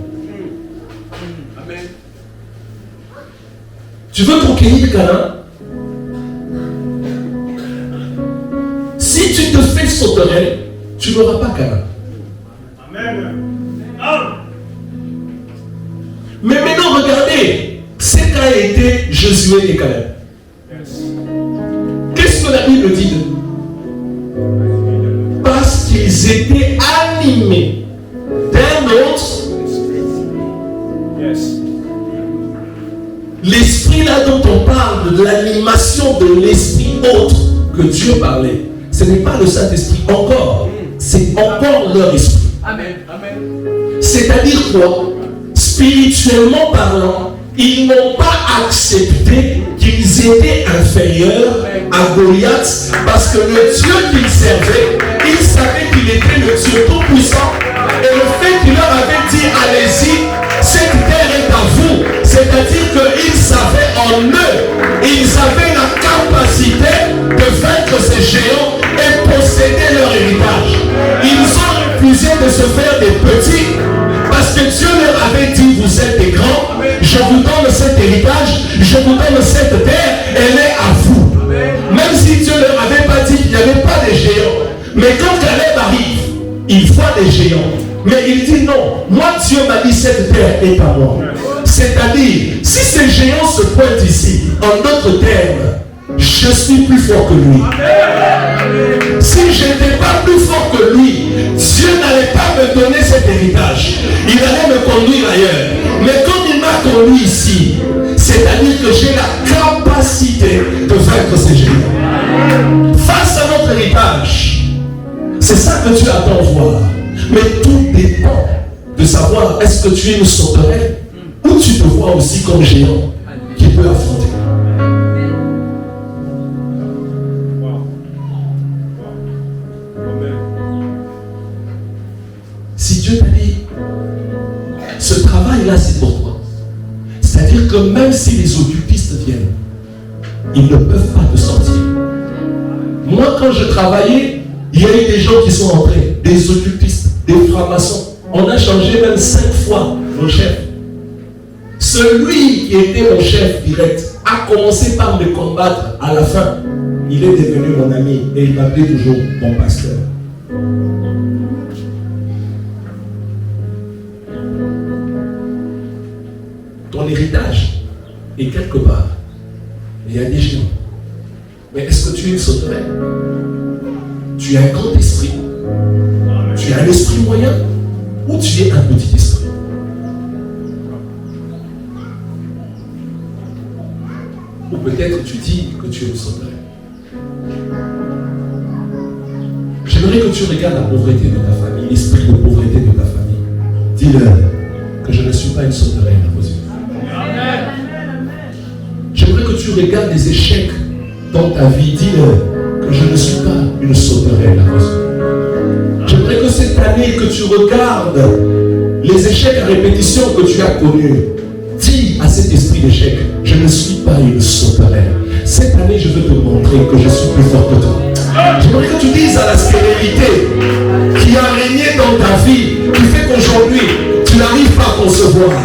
Tu veux conquérir Canaan? Si tu te fais sauterelle, tu n'auras pas Canaan. Amen. Mais maintenant, regardez ce qu'a été Josué et Caleb. Qu'est-ce que la Bible dit d'eux? Parce qu'ils étaient animés d'un autre. L'esprit là dont on parle, de l'animation de l'esprit autre que Dieu parlait, ce n'est pas le Saint-Esprit encore, c'est encore leur esprit. Amen. C'est-à-dire quoi? Spirituellement parlant, ils n'ont pas accepté qu'ils étaient inférieurs à Goliath parce que le Dieu qu'ils servaient, ils savaient qu'il était le Dieu tout-puissant. Et le fait qu'il leur avait dit, allez-y, cette terre est à vous. C'est-à-dire qu'ils savaient en eux, ils avaient la capacité de vaincre ces géants et posséder leur héritage. Ils ont refusé de se faire des petits parce que Dieu leur avait dit, vous êtes des grands, je vous donne cet héritage, je vous donne cette terre, elle est à vous. Même si Dieu leur avait pas dit qu'il n'y avait pas de géants. Mais quand Caleb arrive, il voit des géants. Mais il dit non, moi Dieu m'a dit cette terre est à moi. C'est-à-dire, si ces géants se pointent ici, en d'autres termes, je suis plus fort que lui. Si je n'étais pas plus fort que lui, Dieu n'allait pas me donner cet héritage. Il allait me conduire ailleurs. Mais comme il m'a conduit ici, c'est-à-dire que j'ai la capacité de vaincre ces géants. Face à notre héritage, c'est ça que tu attends voir. Mais tout dépend de savoir est-ce que tu es une sauterelle ou tu te vois aussi comme géant qui peut affronter. Si Dieu t'a dit, ce travail-là c'est pour toi. C'est-à-dire que même si les occultistes viennent, ils ne peuvent pas te sortir. Moi quand je travaillais, il y a eu des gens qui sont entrés, des occultistes, des francs-maçons. On a changé même 5 fois mon chef. Celui qui était mon chef direct a commencé par me combattre. À la fin, il est devenu mon ami et il m'appelait toujours mon pasteur. Ton héritage est quelque part. Il y a des géants. Mais est-ce que tu es une sauterelle? Tu as un grand esprit? Tu as un esprit moyen? Ou tu es un petit esprit? Ou peut-être tu dis que tu es une sauterelle. J'aimerais que tu regardes la pauvreté de ta famille, l'esprit de pauvreté de ta famille. Dis-leur que je ne suis pas une sauterelle à vos yeux. J'aimerais que tu regardes les échecs dans ta vie. Dis-leur que je ne suis pas une sauterelle à vos yeux. J'aimerais que cette année que tu regardes les échecs à répétition que tu as connus, dis à cet esprit d'échec, je ne suis pas une sauterelle. Cette année, je veux te montrer que je suis plus fort que toi. J'aimerais que tu dises à la stérilité qui a régné dans ta vie, qui fait qu'aujourd'hui, tu n'arrives pas à concevoir.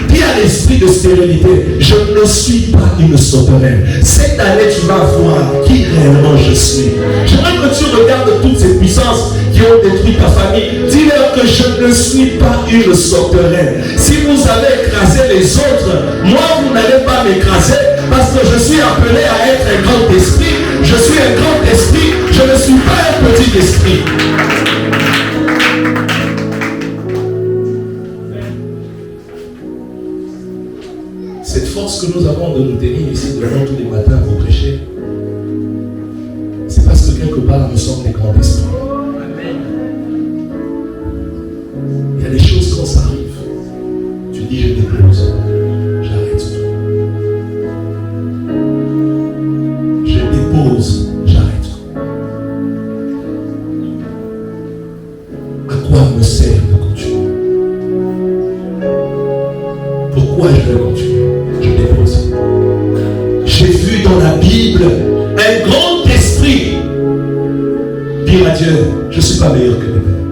Dis à l'esprit de stérilité, je ne suis pas une sauterelle. Cette année, tu vas voir qui réellement je suis. J'aimerais que tu regardes toutes ces puissances qui ont détruit ta famille. Dis-leur que je ne suis pas une sauterelle. Si vous avez écrasé les autres, moi, vous n'allez pas m'écraser parce que je suis appelé à être un grand esprit. Je suis un grand esprit. Je ne suis pas un petit esprit. Cette force que nous avons de nous tenir ici devant tous les matins à vous prêcher, c'est parce que quelque part nous sommes des grands esprits. Il y a des choses quand ça arrive, tu dis je dépose, j'arrête tout. Je dépose, j'arrête tout. À quoi me sert de continuer? Pourquoi je vais continuer? Je dépose. J'ai vu dans la Bible un grand esprit dire à Dieu, je ne suis pas meilleur que mes pères.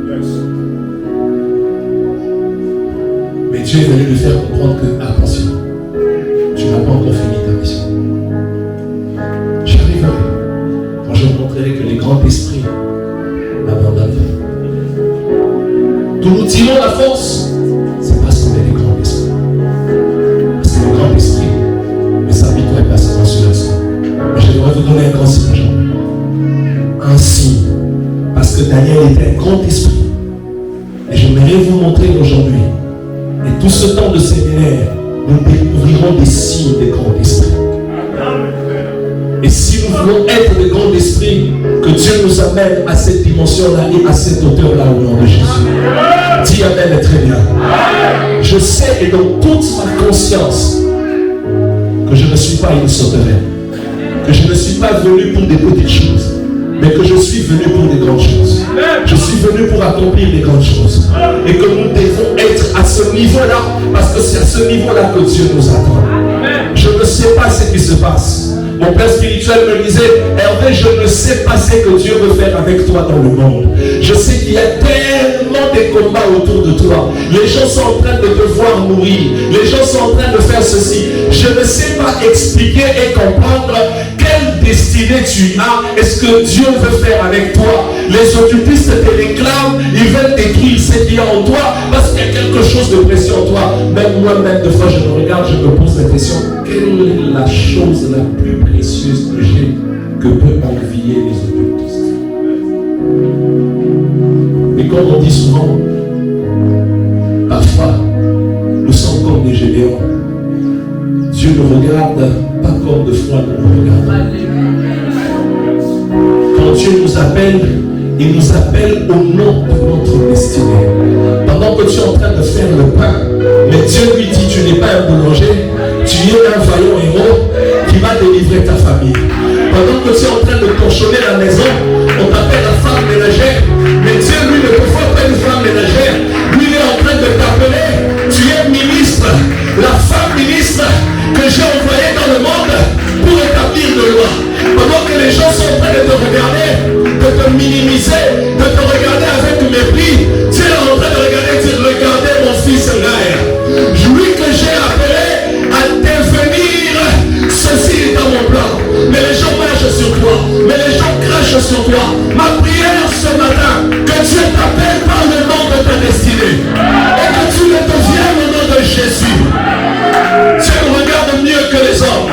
Mais Dieu est venu lui faire comprendre que, attention, tu n'as pas encore fini ta mission. J'arriverai quand je montrerai que les grands esprits m'abandonnent. D'où nous tirons la force, c'est parce qu'on est des grands esprits. Le grand esprit ne s'habiterait pas seulement sur le sol. Mais je devrais vous donner un grand signe aujourd'hui. Un signe. Parce que Daniel était un grand esprit. Et j'aimerais vous montrer aujourd'hui. Et tout ce temps de séminaire, nous découvrirons des signes des grands esprits. Et si nous voulons être des grands esprits, que Dieu nous amène à cette dimension-là et à cette hauteur-là au nom de Jésus. Dis Amen très bien. Je sais et dans toute ma conscience que je ne suis pas une sauterelle, que je ne suis pas venu pour des petites choses, mais que je suis venu pour des grandes choses. Je suis venu pour accomplir des grandes choses. Et que nous devons être à ce niveau-là, parce que c'est à ce niveau-là que Dieu nous attend. Je ne sais pas ce qui se passe. Mon père spirituel me disait, Hervé, je ne sais pas ce que Dieu veut faire avec toi dans le monde. Je sais qu'il y a tellement de combats autour de toi. Les gens sont en train de te voir mourir. Les gens sont en train de faire ceci. Je ne sais pas expliquer et comprendre quelle destinée tu as. Est-ce que Dieu veut faire avec toi? Les occultistes te réclament. Ils veulent détruire ce qu'il y a en toi parce qu'il y a quelque chose de précieux en toi. Même moi-même, des fois, je me regarde, je me pose la question. Quelle est la chose la plus précieuse que j'ai que peut envier les occultistes? on dit souvent, parfois, nous sommes comme des géants. Dieu ne regarde pas comme de foi nous regarde. Quand Dieu nous appelle, il nous appelle au nom de notre destinée. Pendant que tu es en train de faire le pain, mais Dieu lui dit, tu n'es pas un boulanger, tu es un vaillant héros qui va délivrer ta famille. Pendant que tu es en train de torchonner la maison, on t'appelle la femme ménagère, mais Dieu lui ne te faut pas une femme ménagère. Lui il est en train de t'appeler, tu es ministre, la femme ministre que j'ai envoyée dans le monde pour établir de loi. Pendant que les gens sont en train de te regarder, de te minimiser, de te regarder avec mépris, tu es en train de regarder et de dire, regardez mon fils Ngaïa. Lui que j'ai appelé à devenir ceci dans mon plan. Mais les gens marchent sur toi, mais les gens crachent sur toi. Ma prière ce matin, que Dieu t'appelle par le nom de ta destinée et que tu le deviennes au nom de Jésus. Dieu nous regarde mieux que les hommes.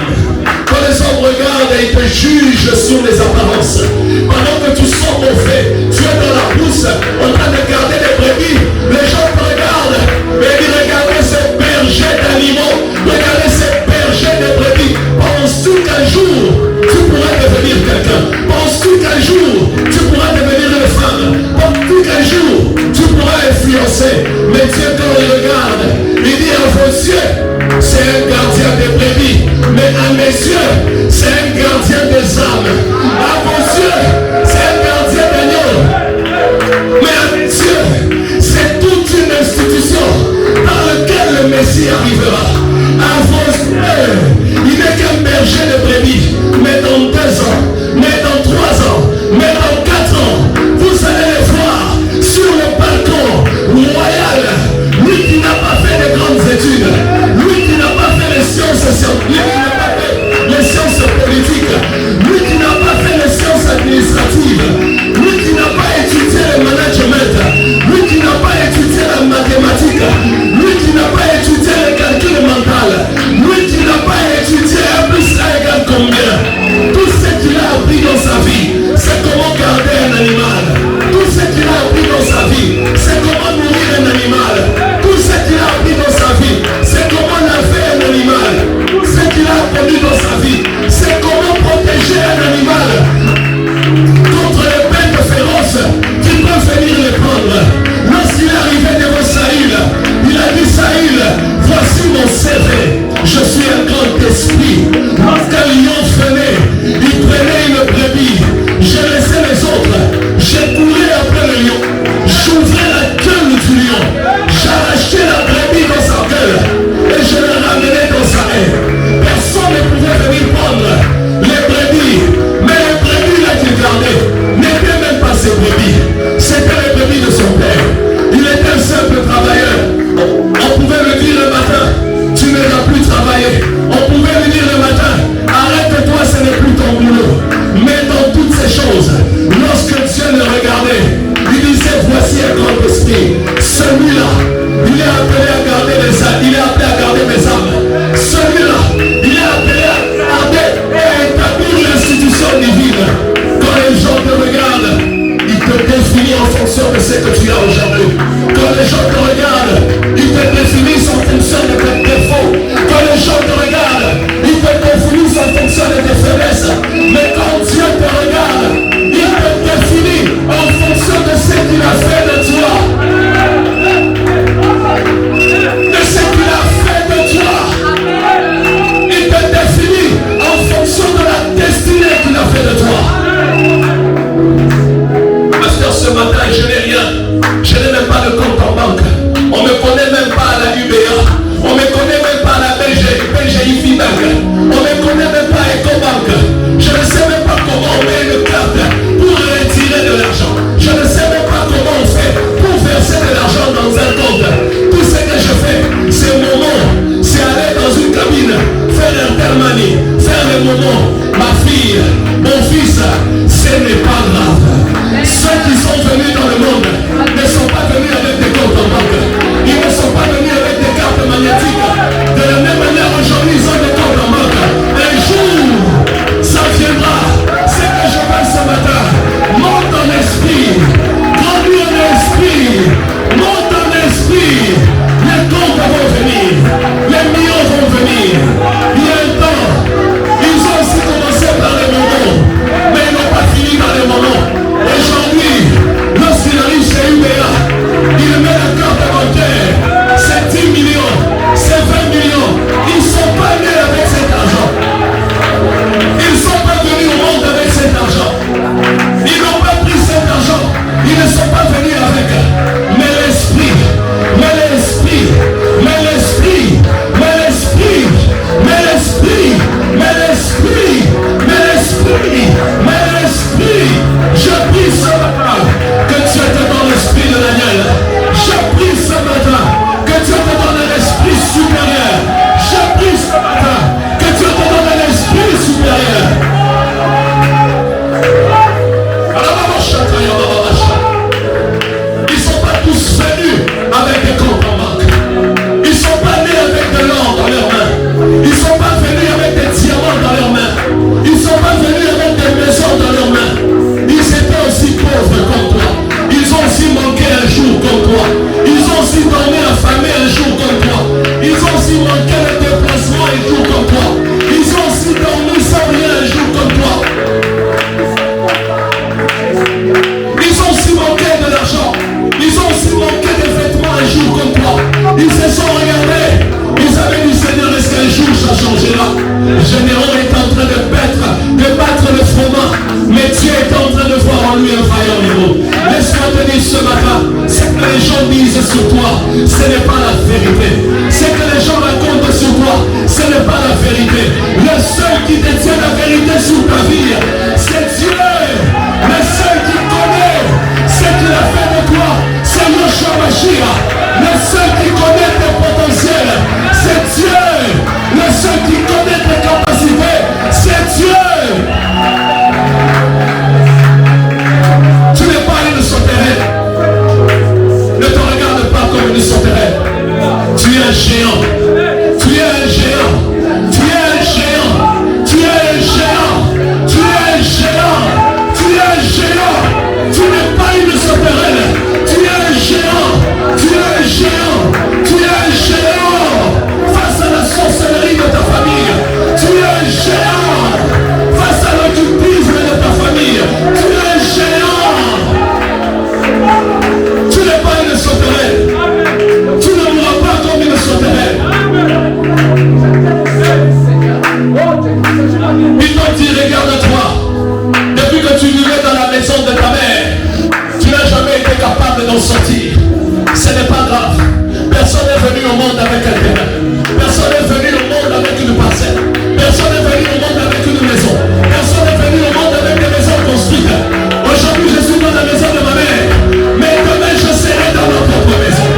Quand les hommes regardent et ils te jugent sur les apparences, pendant que tu sors ton fait, tu es dans la brousse en train de garder les brebis, les gens te regardent, mais ils regardent ces bergers d'animaux, regardez ces bergers de brebis. Penses-tu qu'un jour tu pourrais devenir quelqu'un? Penses-tu qu'un jour tu disent sur toi, ce n'est pas la vérité. Ce que les gens racontent sur toi, ce n'est pas la vérité. Le seul qui détient la vérité sur ta vie, c'est Dieu. Le seul qui connaît ce qu'il a fait de toi, c'est Yoshua Mashiach. Le seul qui connaît tes potentiels, c'est Dieu. Le seul qui connaît tes capacités, c'est Dieu. Tu n'es pas une sauterelle. Ne te regarde pas comme une sauterelle. Tu es un géant. Tu es un géant. Tu es un géant. Tu es un géant. Tu es un géant. Tu es un géant. Tu n'es pas une sauterelle. Tu es un géant. Tu es un géant. Tu es un géant. Face à la sorcellerie de ta famille. Tu es un géant. Face à l'occultisme de ta famille. Tu es un géant. Tu n'es pas une sauterelle. Tu ne mourras pas comme une sauterelle. Ils t'ont dit, regarde-toi. Depuis que tu vivais dans la maison de ta mère, tu n'as jamais été capable d'en sortir. Ce n'est pas grave. Personne n'est venu au monde avec un terrain. Personne n'est venu au monde avec une parcelle. Personne n'est venu au monde avec une maison. Personne n'est venu au monde avec des maisons construites. Aujourd'hui, je suis dans la maison de ma mère. Mais demain, je serai dans ma propre maison.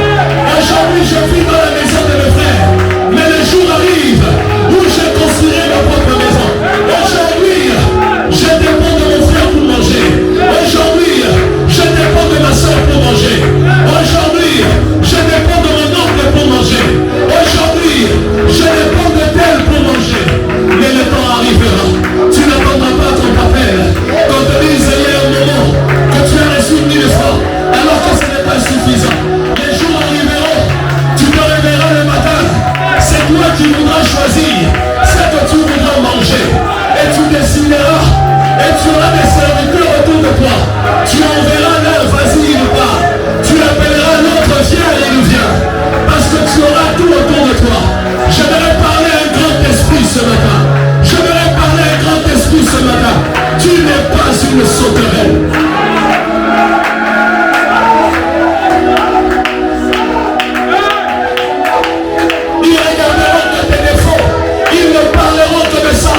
Aujourd'hui, je vis dans la maison de mes frères. Mais le jour arrive où je construirai ma propre maison. Aujourd'hui, je dépends de mon frère pour manger. Aujourd'hui, je dépends de ma soeur pour manger. Aujourd'hui, je dépends de mon oncle pour manger. Aujourd'hui, je dépends de tel pour manger. Mais le temps arrivera. Tu n'attendras pas qu'on t'appelle. Qu'on te dise, il y a un moment que tu as reçu 1000 francs, alors que ce n'est pas suffisant. Les jours arriveront. Tu te réveilleras le matin. C'est toi qui voudras choisir ce que tu voudras manger. Et tu décideras. Et tu auras des serviteurs autour de toi. Tu enverras l'un, vas-y, il part. Tu appelleras l'autre, viens, il vient. Parce que tu auras tout autour de toi. J'aimerais parler à un grand esprit ce matin. J'aimerais parler à un grand esprit ce matin. Tu n'es pas une sauterelle. Ils regarderont que tes défauts. Ils ne parleront que de ça.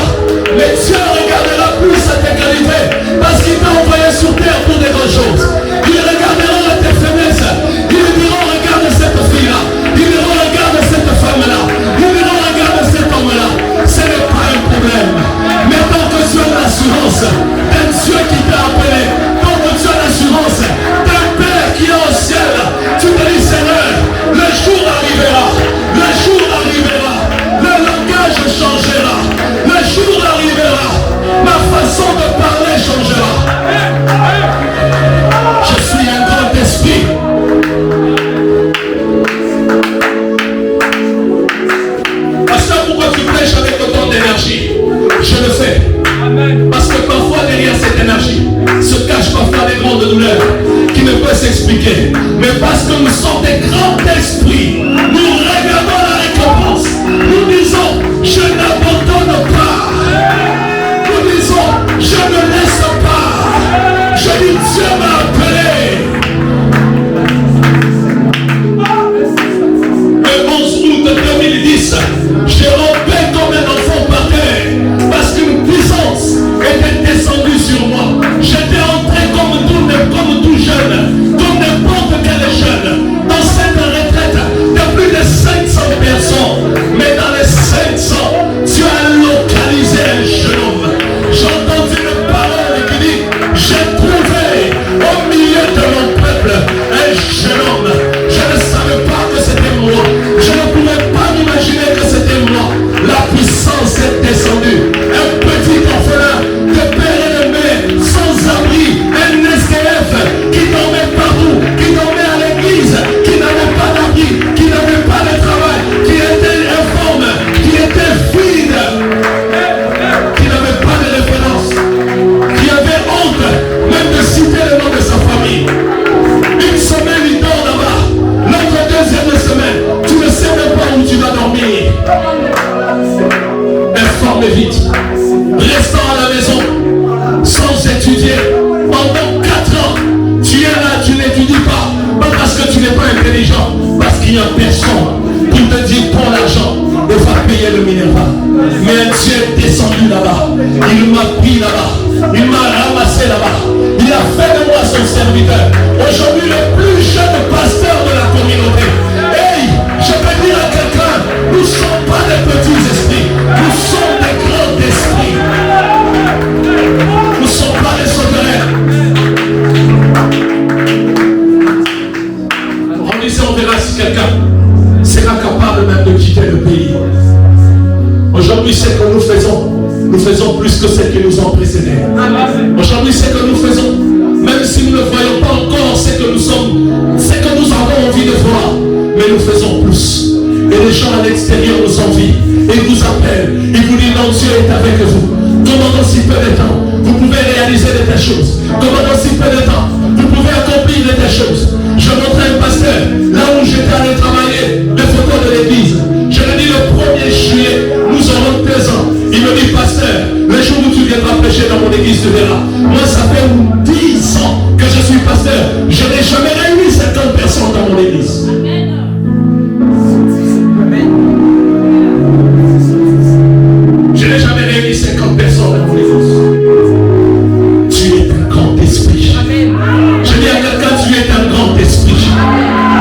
Mais Dieu regardera plus à tes qualités. Parce qu'il t'a envoyé sur terre pour des grandes choses. Ils regarderont à tes faiblesses. Ils diront, regarde cette fille-là. Ils diront, regarde cette femme-là. Ils diront, regarde cet homme-là. Ce n'est pas un problème. Mais tant que tu as l'assurance d'un Dieu qui t'a appelé, tant que tu as l'assurance d'un Père qui est au ciel, tu te dis, Seigneur, le jour arrivera. Le jour arrivera. Le langage changera. Le jour arrivera. Ma façon de parler changera. Je suis un grand esprit. Pasteur, pourquoi tu prêches avec autant d'énergie? Je le sais. Parce que parfois derrière cette énergie se cachent parfois des grandes douleurs qui ne peuvent s'expliquer. Mais parce que nous sommes des grands esprits, nous regardons la récompense. Nous disons, je n'abandonne pas. Nous disons, je ne laisse pas. Je dis, Dieu m'a appelé. Le 11 août 2010, j'ai rampé comme un enfant par terre parce qu'une puissance était descendue sur moi. J'étais entré comme tout jeune, comme n'importe quel jeune, dans cette retraite de plus de 500 personnes. Mais dans les 500, tu as localisé un jeune homme. J'ai entendu une parole qui dit, j'ai trouvé personne pour te dire prends l'argent et va payer le minéral. Mais Dieu est descendu là-bas. Il m'a pris là-bas. Il m'a ramassé là-bas. Il a fait de moi son serviteur. Aujourd'hui, le plus jeune pasteur de la communauté. Hey, je peux dire à quelqu'un, nous ne sommes pas des petits esprits. Nous sommes des grands esprits. Nous ne sommes pas des sauterelles. On verra si quelqu'un sera capable même de quitter le pays. Aujourd'hui, ce que nous faisons plus que ce qui nous ont précédés. Aujourd'hui, ce que nous faisons, même si nous ne voyons pas encore ce que nous sommes, ce que nous avons envie de voir, mais nous faisons plus. Et les gens à l'extérieur nous envient. Et ils vous appellent. Ils vous disent non, Dieu est avec vous. Comment dans si peu de temps, vous pouvez réaliser de telles choses. Comment dans si peu de temps, vous pouvez accomplir de telles choses. Je montrais un pasteur, là où j'étais allé travailler, des photos de l'église. Je lui dis le 1er juillet, nous aurons 2 ans. Il me dit, pasteur, le jour où tu viendras prêcher dans mon église, tu verras. Moi, ça fait 10 ans que je suis pasteur. Je n'ai jamais réuni 50 personnes dans mon église. Je n'ai jamais réuni 50 personnes dans mon église. Tu es un grand esprit. Je dis à quelqu'un, tu es un grand esprit.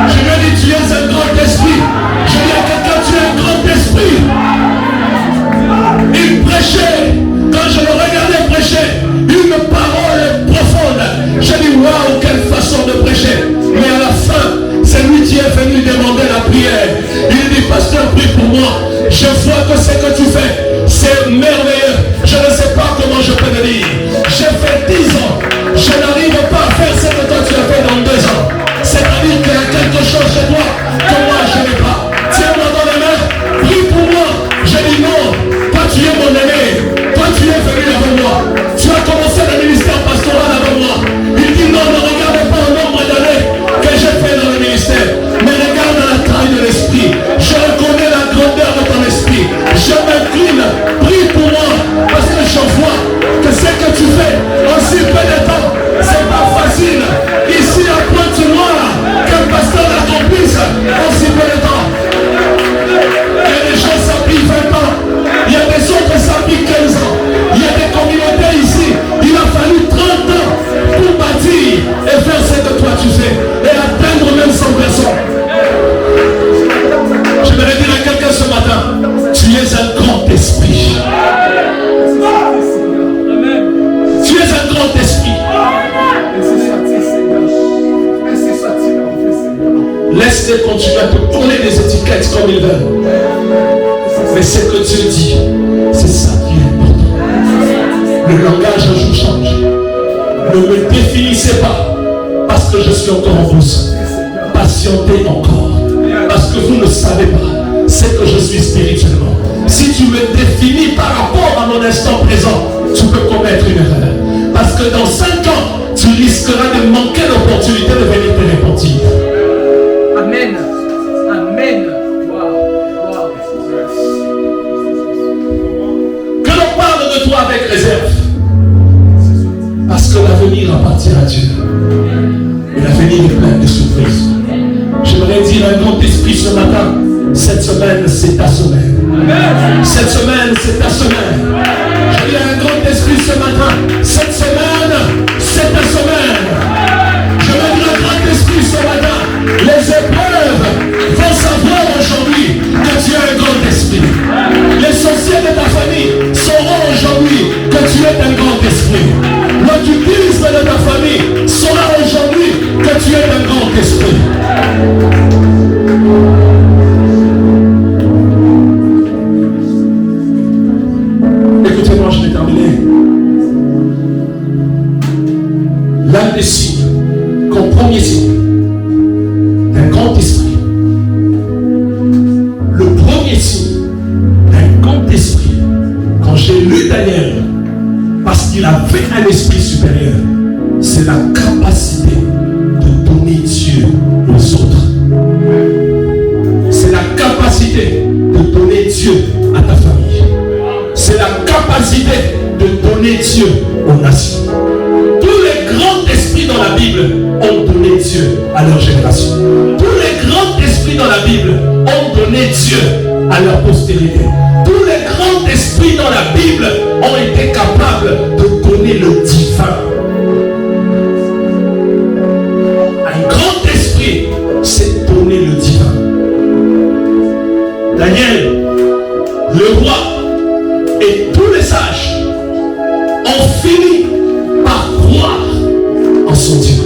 Je lui dis, tu es un grand esprit. Je dis à quelqu'un, tu es un grand esprit. Il prêchait, quand je le regardais prêcher, une parole profonde. Je dis, waouh, quelle façon de prêcher. Mais à la fin, c'est lui qui est venu demander la prière. Il dit, pasteur, prie pour moi. Je vois que ce que tu fais, c'est merveilleux. Je ne sais pas comment je peux le dire. J'ai fait 10 ans. Je n'arrive pas à faire ce que toi tu as fait dans 2 ans. C'est-à-dire qu'il y a quelque chose chez toi que moi je n'ai pas. Tiens-moi dans les mains. Prie pour moi. Je dis non. Toi tu es mon aîné. Toi tu es venu avant moi. Tu as commencé le ministère pastoral avant moi. Il dit non, ne regarde pas le nombre d'années que j'ai fait dans le ministère. Mais regarde la taille de l'esprit. Je reconnais la grandeur de ton esprit. Je m'incline. Prie pour moi. Parce que je vois que ce que tu fais en si peu de temps, c'est pas facile. Ici à Pointe-Noire, qu'un pasteur l'accomplisse en si peu de temps. Il y a des gens ça pris 20 ans. Il y a des autres ça pris 15 ans. Il y a des communautés ici. Il a fallu 30 ans pour bâtir et faire ce que toi tu fais. Et atteindre même 100 personnes. Je vais dire à quelqu'un ce matin, tu es un grand esprit. Tu es un grand esprit. Laisse-les continuer à te coller des étiquettes comme ils veulent. Mais ce que Dieu dit, c'est ça qui est important. Le langage un jour change. Ne me définissez pas parce que je suis encore en vous. Patientez encore. Parce que vous ne savez pas ce que je suis spirituellement. Si tu me définis par rapport à mon instant présent, tu peux commettre une erreur. Parce que dans 5 ans, tu risqueras de manquer l'opportunité de venir te repentir. Amen. Amen. Wow. Wow. Que l'on parle de toi avec réserve. Parce que l'avenir appartient à Dieu. Et l'avenir est plein de surprises. J'aimerais dire un grand esprit ce matin. Cette semaine, c'est ta semaine. Cette semaine, c'est ta semaine. Je dis à un grand esprit ce matin. Cette semaine, c'est ta semaine. Je veux dire un grand esprit ce matin. Les épreuves vont savoir aujourd'hui que tu es un grand esprit. L'essentiel de ta famille saura aujourd'hui que tu es un grand esprit. L'occultisme de ta famille saura aujourd'hui que tu es un grand esprit. Écoutez-moi, je vais terminer. L'un des signes, comme premier signe d'un grand esprit, le premier signe d'un grand esprit, quand j'ai lu Daniel, parce qu'il avait un esprit supérieur, c'est la capacité de donner Dieu aux autres. C'est la capacité de donner Dieu à ta famille. C'est la capacité de donner Dieu aux nations. Tous les grands esprits dans la Bible ont donné Dieu à leur génération. Tous les grands esprits dans la Bible Dieu à leur postérité. Tous les grands esprits dans la Bible ont été capables de donner le divin. Un grand esprit, c'est donner le divin. Daniel, le roi et tous les sages ont fini par croire en son Dieu.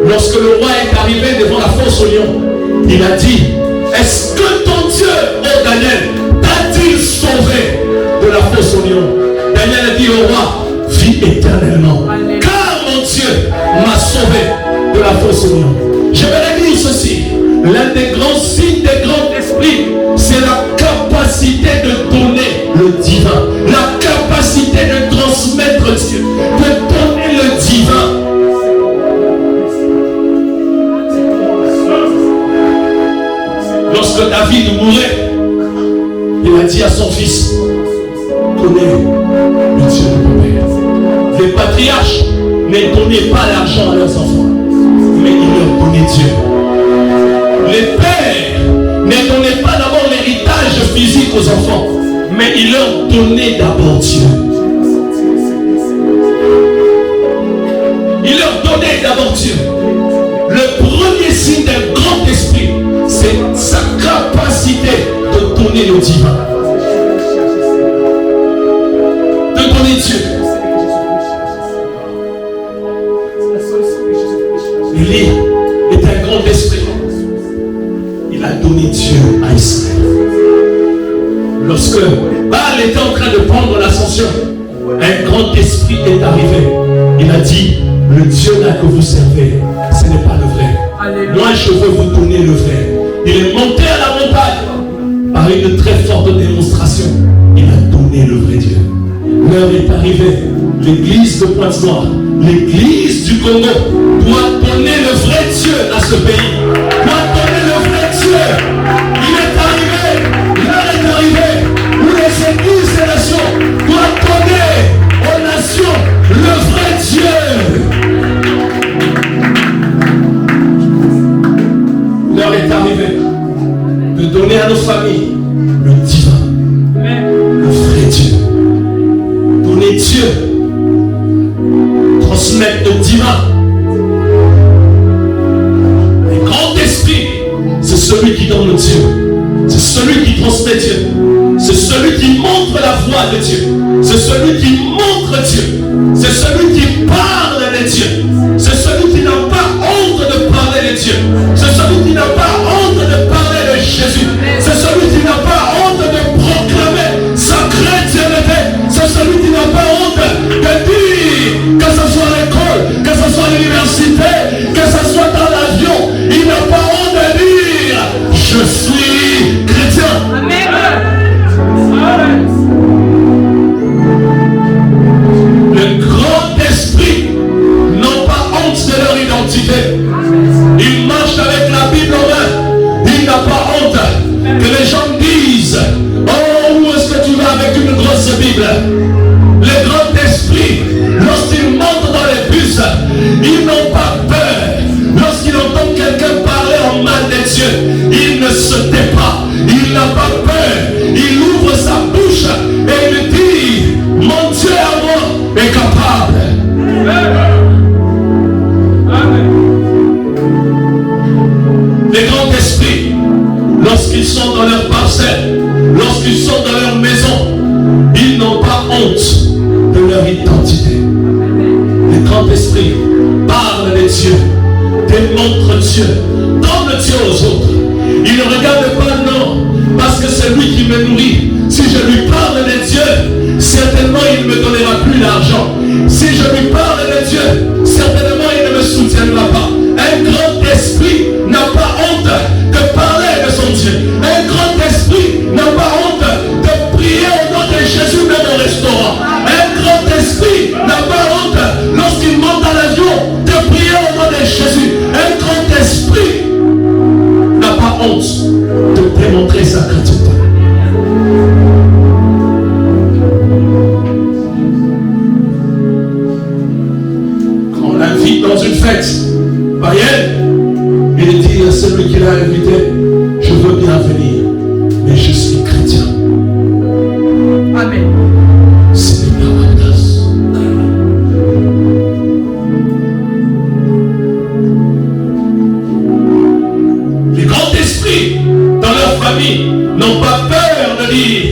Lorsque le roi est arrivé devant la fosse au lion, il a dit: est-ce que ton Dieu, ô Daniel, t'a-t-il sauvé de la fosse au lion? Daniel a dit au roi: vis éternellement, car mon Dieu m'a sauvé de la fosse au lion. Je vais dire ceci: l'un des grands signes des grands esprits, c'est la capacité de donner le divin, la capacité de transmettre Dieu, de donner le divin. Lorsque David mourait, il a dit à son fils: connais le Dieu de ton père. Les patriarches ne donnaient pas l'argent à leurs enfants, mais ils leur donnaient Dieu. Les pères ne donnaient pas d'abord l'héritage physique aux enfants, mais ils leur donnaient d'abord Dieu. Ils leur donnaient d'abord Dieu. Le premier signe d'un grand esprit, c'est sa capacité de donner le divin. De donner Dieu. Élie est un grand esprit. Il a donné Dieu à Israël. Lorsque Baal était en train de prendre l'ascension, un grand esprit est arrivé. Il a dit: le Dieu là que vous servez, ce n'est pas le vrai. Alléluia. Moi je veux vous donner le vrai. Il est monté à la montagne par une très forte démonstration. Il a donné le vrai Dieu. L'heure est arrivée. L'église de Pointe-Noire, l'église du Congo doit donner le vrai Dieu à ce pays. Doit donner le vrai Dieu. Il est arrivé. L'heure est arrivée où les églises des nations doivent donner aux nations le vrai Dieu. L'heure est arrivée de donner à nos familles le divin, le vrai Dieu. Donner Dieu, transmettre le divin. Le grand esprit, c'est celui qui donne le Dieu, c'est celui qui transmet Dieu, c'est celui qui montre la voie de Dieu, c'est celui qui montre Dieu, c'est celui qui parle de Dieu, c'est celui qui n'a pas honte de parler de Dieu, c'est celui qui n'a pas honte de parler de Jésus, c'est celui qui n'a pas honte de proclamer sa chrétienté, c'est celui qui n'a pas honte de dire, que ce soit à l'école, que ce soit à l'université, que ce soit dans l'avion, il n'a pas honte de dire: je suis chrétien. Amen. Le grand esprit n'ont pas honte de leur identité. Ils marchent avec la Bible en main. Il n'a pas honte que les gens disent: oh, où est-ce que tu vas avec une grosse Bible? Le grand esprit, lorsqu'ils montent dans les bus, ils n'ont pas peur. Lorsqu'ils entendent quelqu'un parler en mal de Dieu, il ne se tait pas. Il n'a pas peur. Il ouvre sa bouche et il dit: mon Dieu à moi est capable. Les grands esprits, lorsqu'ils sont dans leur parcelle, lorsqu'ils sont dans leur maison, ils n'ont pas honte de leur identité. Les grands esprits parlent de Dieu, démontrent Dieu, donnent Dieu aux autres. Ils ne regardent pas, non, parce que c'est lui qui me nourrit. Si je lui parle de Dieu, certainement il ne me donnera plus l'argent. Si je lui parle de Dieu, certainement il ne me soutiendra pas. Un grand esprit n'a pas honte de parler de son Dieu. Un grand esprit n'a pas honte de prier au nom de Jésus même au restaurant. Un grand esprit n'a pas honte lorsqu'il monte dans l'avion de prier au nom de Jésus. Un grand esprit n'a pas honte de démontrer sa chrétienté. Quand on l'invite dans une fête païenne, il dit à celui qui l'a invité: je veux bien venir, mais je suis chrétien. Amen. Ce n'est pas ma place. Les grands esprits dans leur famille n'ont pas peur de dire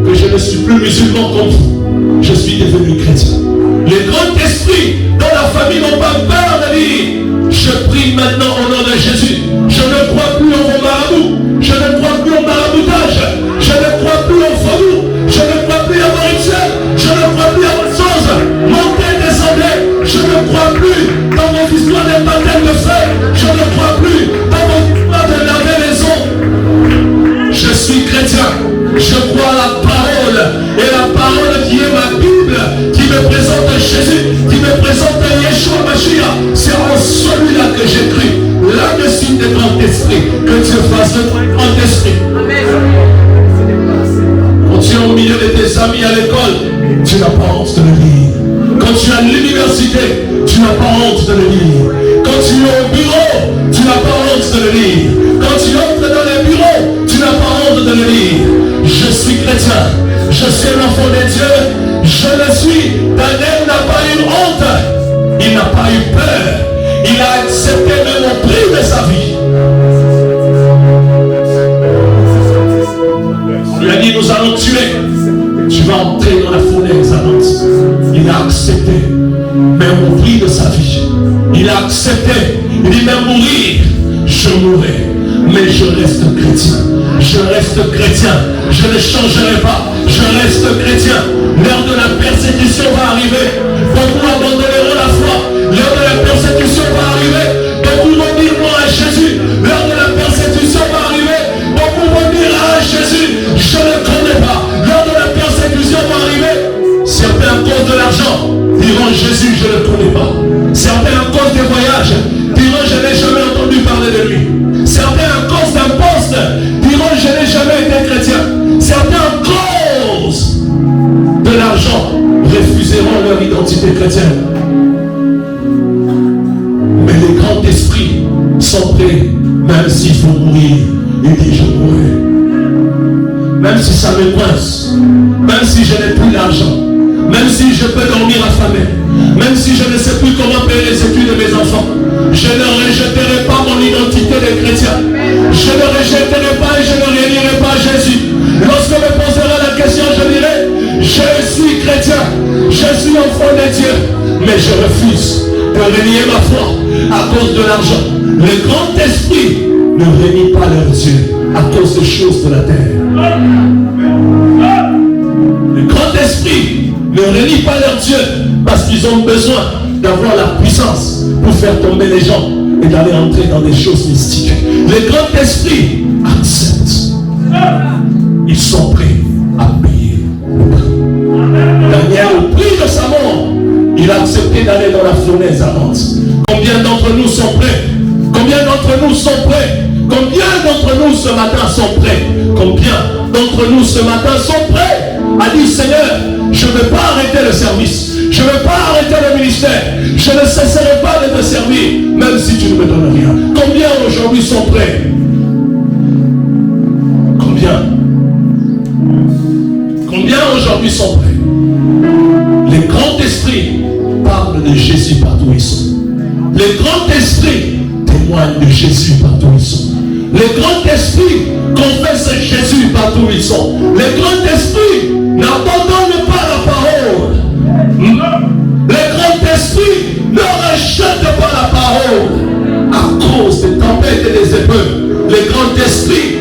que je ne suis plus musulman comme vous. Je suis devenu chrétien. Les grands esprits dans la famille n'ont pas peur de dire je prie maintenant au nom de Jésus. Je ne crois plus en vos marabouts. Je ne crois plus au maraboutage. Je ne crois plus au vaudou. Je ne crois plus à vos rituels. Je ne crois plus à vos choses. Montez, descendez. Je ne crois plus dans vos histoires de baptême de feu. Je ne crois plus dans vos histoires de laver les eaux. Je suis chrétien. Je crois à la parole. Et la parole qui est ma Bible, qui me présente Jésus, qui me présente Yeshua Mashiach, c'est en celui-là que j'ai cru. Là-dessus des grands esprits, que Dieu fasse de toi un grand esprit. Quand tu es au milieu de tes amis à l'école, tu n'as pas honte de le lire. Quand tu es à l'université, tu n'as pas honte de le lire. Quand tu es au bureau, tu n'as pas honte de le lire. Quand tu entres dans les bureaux, tu n'as pas honte de le lire. Je suis chrétien, je suis l'enfant de Dieu, je le suis. Daniel n'a pas eu honte, il n'a pas eu peur, il a accepté même au prix de sa vie. On lui a dit nous allons tuer, tu vas entrer dans la fournaise ardente. Il a accepté, même au prix de sa vie. Il a accepté, il dit même mourir, je mourrai, mais je reste chrétien. Je reste chrétien, je ne changerai pas, je reste chrétien. L'heure de la persécution va arriver, beaucoup abandonneront la foi. L'heure de la persécution va arriver, beaucoup vont dire non à Jésus. L'heure de la persécution va arriver, beaucoup vont dire à Jésus, je ne connais pas. L'heure de la persécution va arriver, certains à cause de l'argent diront Jésus, je ne connais pas. Certains à cause des voyages diront je n'ai jamais entendu parler de lui. Certains à cause d'un poste diront je n'ai jamais été chrétien. Certains à cause de l'argent refuseront leur identité chrétienne. Mais les grands esprits sont prêts, même s'il faut mourir, ils disent je mourrai. Même si ça me coince, même si je n'ai plus d'argent, même si je peux dormir affamé, même si je ne sais plus comment payer les études de mes enfants, je ne rejetterai pas mon identité de chrétien. Je ne rejetterai pas et je ne renierai pas Jésus. Lorsque me posera la question, je dirai, je suis chrétien, je suis enfant de Dieu, mais je refuse de renier ma foi à cause de l'argent. Les grands esprits ne renient pas leur Dieu à cause des choses de la terre. Les grands esprits ne renient pas leur Dieu parce qu'ils ont besoin d'avoir la puissance pour faire tomber les gens et d'aller entrer dans des choses mystiques. Les grands esprits acceptent. Ils sont prêts à payer le prix. Daniel, au prix de sa mort, il a accepté d'aller dans la fournaise ardente. Combien d'entre nous sont prêts? Combien d'entre nous sont prêts? Combien d'entre nous ce matin sont prêts? Combien d'entre nous ce matin sont prêts à dire Seigneur, je ne veux pas arrêter le service, je ne veux pas arrêter le ministère, je ne cesserai pas de te servir, même si tu ne me donnes rien. Combien aujourd'hui sont prêts? Combien? Combien aujourd'hui sont prêts? Les grands esprits parlent de Jésus partout où ils sont. Les grands esprits témoignent de Jésus partout où ils sont. Les grands esprits confessent Jésus partout où ils sont. Les grands esprits n'abandonnent pas la parole. Les grands esprits ne rejettent pas la parole à cause des tempêtes et des épreuves. Les grands esprits